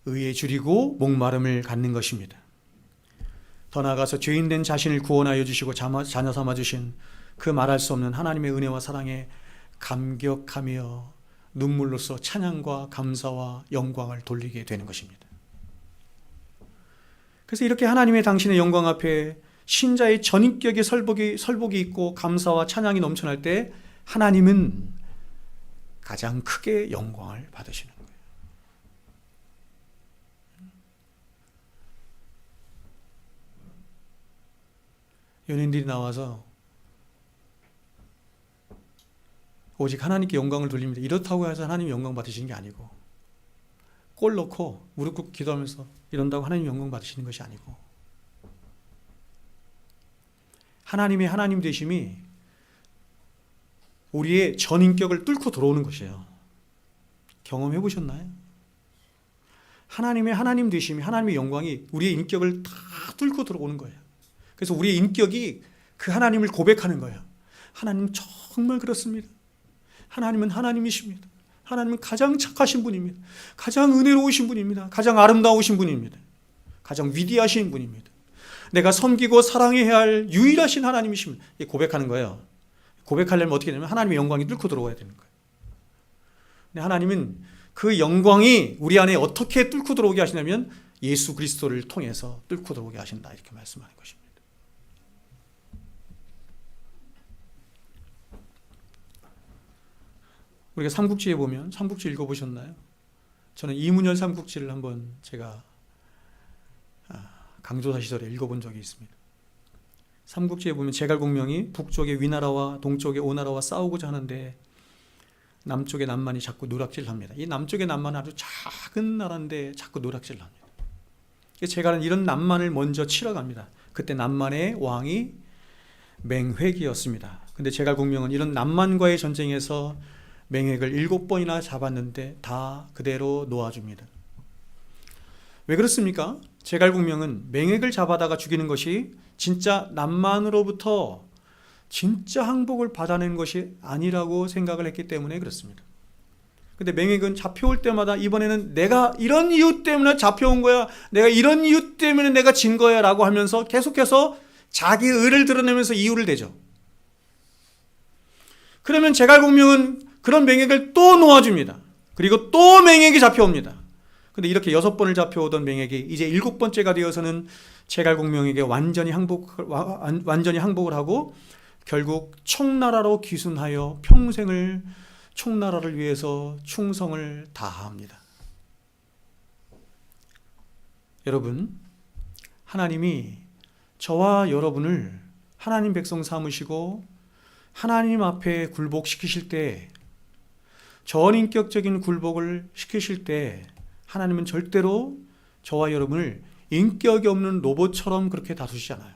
S1: 의에 줄이고 목마름을 갖는 것입니다. 더 나아가서 죄인된 자신을 구원하여 주시고 자녀 삼아 주신 그 말할 수 없는 하나님의 은혜와 사랑에 감격하며 눈물로써 찬양과 감사와 영광을 돌리게 되는 것입니다. 그래서 이렇게 하나님의 당신의 영광 앞에 신자의 전인격의 설복이 있고 감사와 찬양이 넘쳐날 때 하나님은 가장 크게 영광을 받으시는 거예요. 연예인들이 나와서 오직 하나님께 영광을 돌립니다. 이렇다고 해서 하나님 영광 받으시는 게 아니고, 골 넣고 무릎 꿇고 기도하면서 이런다고 하나님 영광 받으시는 것이 아니고, 하나님의 하나님 되심이 우리의 전인격을 뚫고 들어오는 것이에요. 경험해 보셨나요? 하나님의 하나님 되심이, 하나님의 영광이 우리의 인격을 다 뚫고 들어오는 거예요. 그래서 우리의 인격이 그 하나님을 고백하는 거예요. 하나님 정말 그렇습니다. 하나님은 하나님이십니다. 하나님은 가장 착하신 분입니다. 가장 은혜로우신 분입니다. 가장 아름다우신 분입니다. 가장 위대하신 분입니다. 내가 섬기고 사랑해야 할 유일하신 하나님이십니다. 고백하는 거예요. 고백하려면 어떻게 되냐면 하나님의 영광이 뚫고 들어와야 되는 거예요. 근데 하나님은 그 영광이 우리 안에 어떻게 뚫고 들어오게 하시냐면 예수 그리스도를 통해서 뚫고 들어오게 하신다, 이렇게 말씀하는 것입니다. 우리가 삼국지에 보면, 삼국지 읽어보셨나요? 저는 이문열 삼국지를 한번 제가 강조사 시절에 읽어본 적이 있습니다. 삼국지에 보면 제갈공명이 북쪽의 위나라와 동쪽의 오나라와 싸우고자 하는데 남쪽의 남만이 자꾸 노략질을 합니다. 이 남쪽의 남만은 아주 작은 나라인데 자꾸 노략질을 합니다. 제갈은 이런 남만을 먼저 치러 갑니다. 그때 남만의 왕이 맹획이었습니다. 근데 제갈공명은 이런 남만과의 전쟁에서 맹획을 7번이나 잡았는데 다 그대로 놓아줍니다. 왜 그렇습니까? 제갈공명은 맹획을 잡아다가 죽이는 것이 진짜 남만으로부터 진짜 항복을 받아낸 것이 아니라고 생각을 했기 때문에 그렇습니다. 근데 맹획은 잡혀올 때마다 이번에는 내가 이런 이유 때문에 잡혀온 거야, 내가 이런 이유 때문에 내가 진 거야 라고 하면서 계속해서 자기 의를 드러내면서 이유를 대죠. 그러면 제갈공명은 그런 맹획을 또 놓아줍니다. 그리고 또 맹획이 잡혀옵니다. 근데 이렇게 6번을 잡혀오던 맹획이 이제 7번째가 되어서는 제갈공명에게 완전히 항복을 하고 결국 총나라로 귀순하여 평생을 총나라를 위해서 충성을 다합니다. 여러분, 하나님이 저와 여러분을 하나님 백성 삼으시고 하나님 앞에 굴복시키실 때, 전인격적인 굴복을 시키실 때 하나님은 절대로 저와 여러분을 인격이 없는 로봇처럼 그렇게 다루시지 않아요.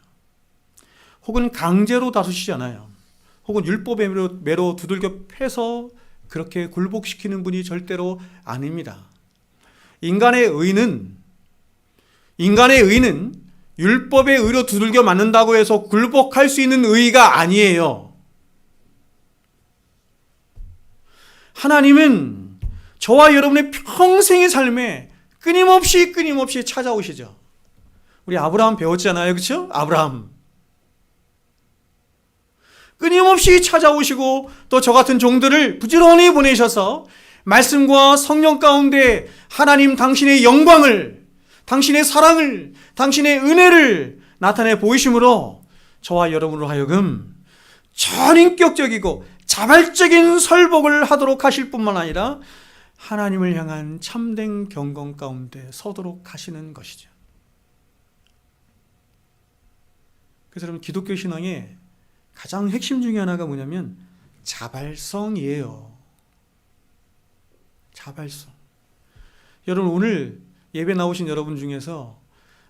S1: 혹은 강제로 다루시지 않아요. 혹은 율법의 매로 두들겨 패서 그렇게 굴복시키는 분이 절대로 아닙니다. 인간의 의는 율법의 의로 두들겨 맞는다고 해서 굴복할 수 있는 의가 아니에요. 하나님은 저와 여러분의 평생의 삶에 끊임없이 찾아오시죠. 우리 아브라함 배웠잖아요. 그렇죠? 아브라함. 끊임없이 찾아오시고 또 저 같은 종들을 부지런히 보내셔서 말씀과 성령 가운데 하나님 당신의 영광을, 당신의 사랑을, 당신의 은혜를 나타내 보이심으로 저와 여러분으로 하여금 전인격적이고 자발적인 설복을 하도록 하실 뿐만 아니라 하나님을 향한 참된 경건 가운데 서도록 하시는 것이죠. 그래서 여러분, 기독교 신앙의 가장 핵심 중에 하나가 뭐냐면 자발성이에요. 자발성. 여러분, 오늘 예배 나오신 여러분 중에서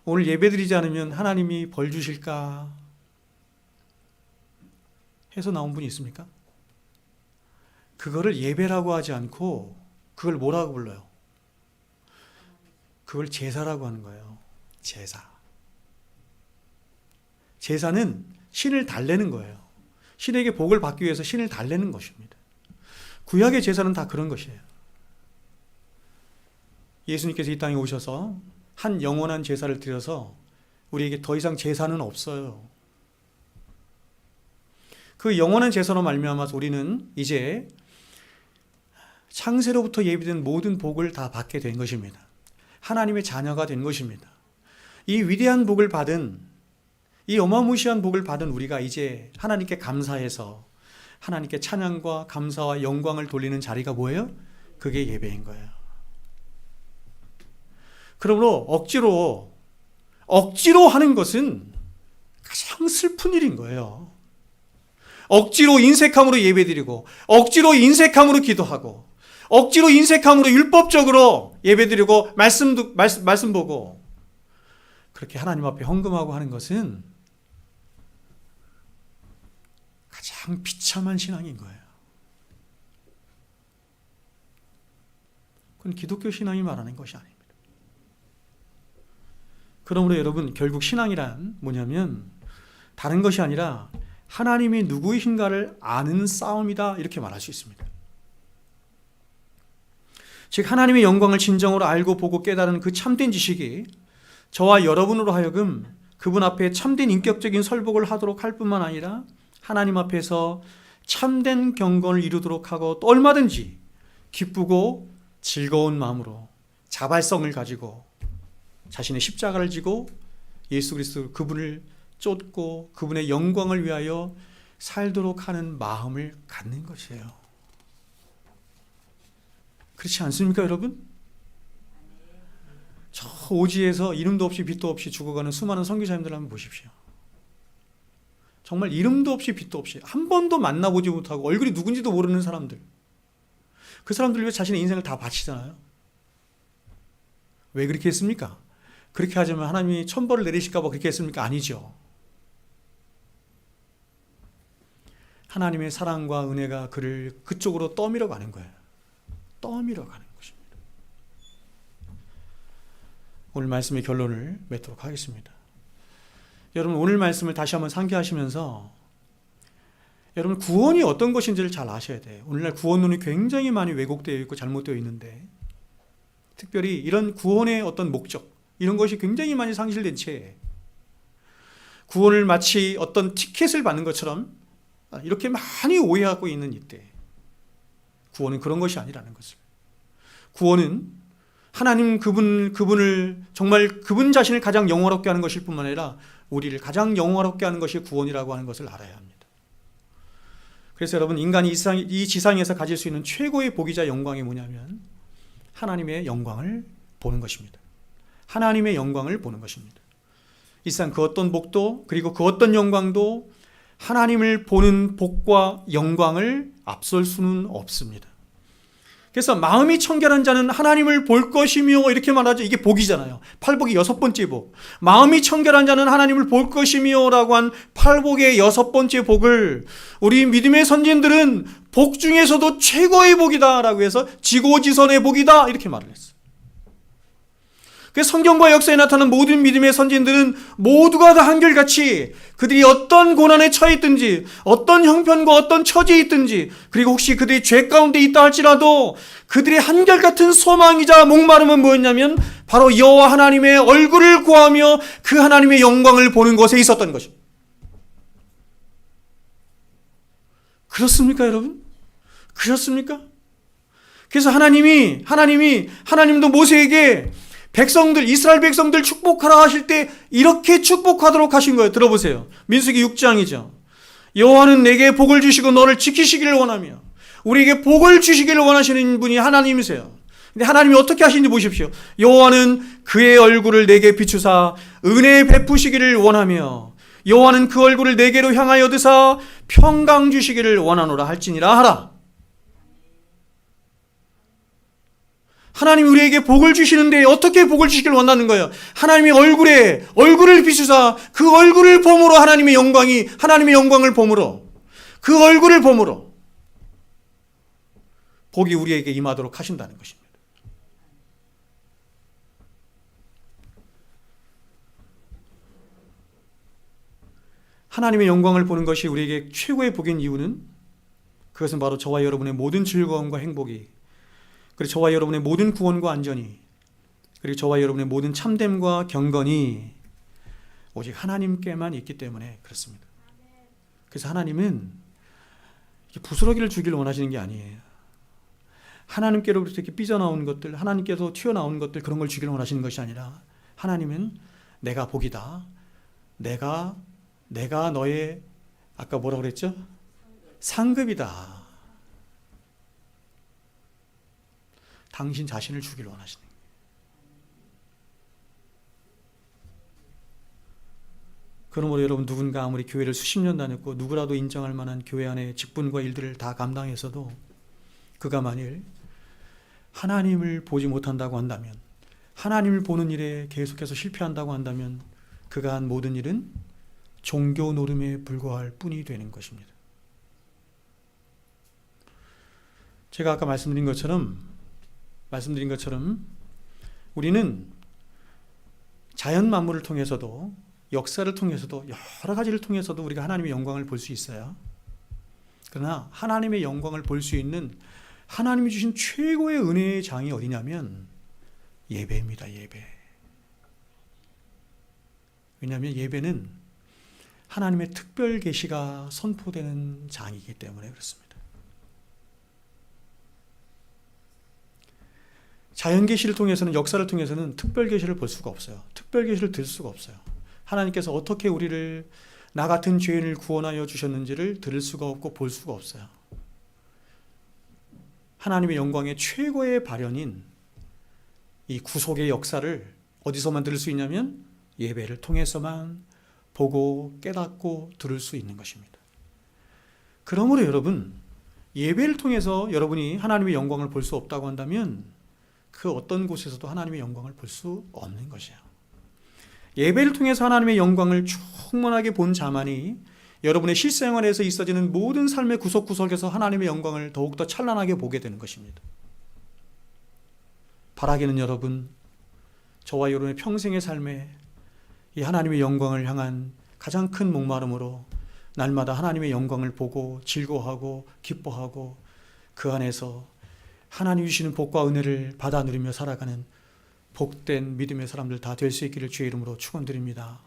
S1: 오늘 예배 드리지 않으면 하나님이 벌 주실까 해서 나온 분이 있습니까? 그거를 예배라고 하지 않고 그걸 뭐라고 불러요? 그걸 제사라고 하는 거예요. 제사. 제사는 신을 달래는 거예요. 신에게 복을 받기 위해서 신을 달래는 것입니다. 구약의 제사는 다 그런 것이에요. 예수님께서 이 땅에 오셔서 한 영원한 제사를 드려서 우리에게 더 이상 제사는 없어요. 그 영원한 제사로 말미암아서 우리는 이제 창세로부터 예비된 모든 복을 다 받게 된 것입니다. 하나님의 자녀가 된 것입니다. 이 위대한 복을 받은, 이 어마무시한 복을 받은 우리가 이제 하나님께 감사해서 하나님께 찬양과 감사와 영광을 돌리는 자리가 뭐예요? 그게 예배인 거예요. 그러므로 억지로 하는 것은 가장 슬픈 일인 거예요. 억지로 인색함으로 예배드리고, 억지로 인색함으로 기도하고, 억지로 인색함으로 율법적으로 예배드리고 말씀 보고 그렇게 하나님 앞에 헌금하고 하는 것은 가장 비참한 신앙인 거예요. 그건 기독교 신앙이 말하는 것이 아닙니다. 그러므로 여러분, 결국 신앙이란 뭐냐면 다른 것이 아니라 하나님이 누구이신가를 아는 싸움이다, 이렇게 말할 수 있습니다. 즉 하나님의 영광을 진정으로 알고 보고 깨달은 그 참된 지식이 저와 여러분으로 하여금 그분 앞에 참된 인격적인 설복을 하도록 할 뿐만 아니라 하나님 앞에서 참된 경건을 이루도록 하고, 또 얼마든지 기쁘고 즐거운 마음으로 자발성을 가지고 자신의 십자가를 지고 예수 그리스도 그분을 쫓고 그분의 영광을 위하여 살도록 하는 마음을 갖는 것이에요. 그렇지 않습니까, 여러분? 저 오지에서 이름도 없이 빛도 없이 죽어가는 수많은 선교사님들 한번 보십시오. 정말 이름도 없이 빛도 없이 한 번도 만나보지 못하고 얼굴이 누군지도 모르는 사람들, 그 사람들 위해 자신의 인생을 다 바치잖아요. 왜 그렇게 했습니까? 그렇게 하자면 하나님이 천벌을 내리실까 봐 그렇게 했습니까? 아니죠. 하나님의 사랑과 은혜가 그를 그쪽으로 떠밀어 가는 거예요. 떠밀어 가는 것입니다. 오늘 말씀의 결론을 맺도록 하겠습니다. 여러분, 오늘 말씀을 다시 한번 상기하시면서 여러분, 구원이 어떤 것인지를 잘 아셔야 돼요. 오늘날 구원론이 굉장히 많이 왜곡되어 있고 잘못되어 있는데, 특별히 이런 구원의 어떤 목적, 이런 것이 굉장히 많이 상실된 채 구원을 마치 어떤 티켓을 받는 것처럼 이렇게 많이 오해하고 있는 이때, 구원은 그런 것이 아니라는 것을, 구원은 하나님 그분을 정말 그분 자신을 가장 영화롭게 하는 것일 뿐만 아니라 우리를 가장 영화롭게 하는 것이 구원이라고 하는 것을 알아야 합니다. 그래서 여러분, 인간이 이 지상에서 가질 수 있는 최고의 복이자 영광이 뭐냐면 하나님의 영광을 보는 것입니다. 하나님의 영광을 보는 것입니다. 이 세상 그 어떤 복도, 그리고 그 어떤 영광도 하나님을 보는 복과 영광을 앞설 수는 없습니다. 그래서 마음이 청결한 자는 하나님을 볼 것이며, 이렇게 말하죠. 이게 복이잖아요. 팔복의 6번째 복. 마음이 청결한 자는 하나님을 볼 것이며 라고 한 팔복의 6번째 복을 우리 믿음의 선진들은 복 중에서도 최고의 복이다 라고 해서 지고지선의 복이다, 이렇게 말을 했어요. 그래서 성경과 역사에 나타난 모든 믿음의 선진들은 모두가 다 한결같이 그들이 어떤 고난에 처해 있든지, 어떤 형편과 어떤 처지에 있든지, 그리고 혹시 그들이 죄 가운데 있다 할지라도 그들의 한결같은 소망이자 목마름은 뭐였냐면 바로 여호와 하나님의 얼굴을 구하며 그 하나님의 영광을 보는 것에 있었던 것입니다. 그렇습니까, 여러분? 그렇습니까? 그래서 하나님도 모세에게 백성들, 이스라엘 백성들 축복하라 하실 때 이렇게 축복하도록 하신 거예요. 들어보세요. 민수기 6장이죠. 여호와는 내게 복을 주시고 너를 지키시기를 원하며, 우리에게 복을 주시기를 원하시는 분이 하나님이세요. 근데 하나님이 어떻게 하시는지 보십시오. 여호와는 그의 얼굴을 내게 비추사 은혜 베푸시기를 원하며, 여호와는 그 얼굴을 내게로 향하여 드사 평강 주시기를 원하노라 할지니라 하라. 하나님이 우리에게 복을 주시는데 어떻게 복을 주시길 원하는 거예요? 하나님의 얼굴을 비추사 그 얼굴을 봄으로 하나님의 영광을 봄으로, 그 얼굴을 봄으로 복이 우리에게 임하도록 하신다는 것입니다. 하나님의 영광을 보는 것이 우리에게 최고의 복인 이유는, 그것은 바로 저와 여러분의 모든 즐거움과 행복이, 그리고 저와 여러분의 모든 구원과 안전이, 그리고 저와 여러분의 모든 참됨과 경건이 오직 하나님께만 있기 때문에 그렇습니다. 그래서 하나님은 부스러기를 주기를 원하시는 게 아니에요. 하나님께로부터 이렇게 삐져나온 것들, 하나님께서 튀어나온 것들, 그런 걸 주기를 원하시는 것이 아니라 하나님은 내가 복이다. 내가 너의 아까 뭐라고 그랬죠? 상급이다. 당신 자신을 주길 원하시는 거예요. 그러므로 여러분, 누군가 아무리 교회를 수십 년 다녔고 누구라도 인정할 만한 교회 안의 직분과 일들을 다 감당해서도 그가 만일 하나님을 보지 못한다고 한다면, 하나님을 보는 일에 계속해서 실패한다고 한다면 그가 한 모든 일은 종교 노름에 불과할 뿐이 되는 것입니다. 제가 아까 말씀드린 것처럼 우리는 자연 만물을 통해서도, 역사를 통해서도, 여러 가지를 통해서도 우리가 하나님의 영광을 볼 수 있어요. 그러나 하나님의 영광을 볼 수 있는 하나님이 주신 최고의 은혜의 장이 어디냐면 예배입니다. 예배. 왜냐하면 예배는 하나님의 특별 계시가 선포되는 장이기 때문에 그렇습니다. 자연 계시를 통해서는, 역사를 통해서는 특별 계시를 볼 수가 없어요. 특별 계시를 들 수가 없어요. 하나님께서 어떻게 우리를, 나 같은 죄인을 구원하여 주셨는지를 들을 수가 없고 볼 수가 없어요. 하나님의 영광의 최고의 발현인 이 구속의 역사를 어디서만 들을 수 있냐면 예배를 통해서만 보고 깨닫고 들을 수 있는 것입니다. 그러므로 여러분, 예배를 통해서 여러분이 하나님의 영광을 볼 수 없다고 한다면 그 어떤 곳에서도 하나님의 영광을 볼 수 없는 것이에요. 예배를 통해서 하나님의 영광을 충만하게 본 자만이 여러분의 실생활에서 있어지는 모든 삶의 구석구석에서 하나님의 영광을 더욱더 찬란하게 보게 되는 것입니다. 바라기는 여러분, 저와 여러분의 평생의 삶에 이 하나님의 영광을 향한 가장 큰 목마름으로 날마다 하나님의 영광을 보고 즐거워하고 기뻐하고 그 안에서 하나님 주시는 복과 은혜를 받아 누리며 살아가는 복된 믿음의 사람들 다 될 수 있기를 주의 이름으로 축원드립니다.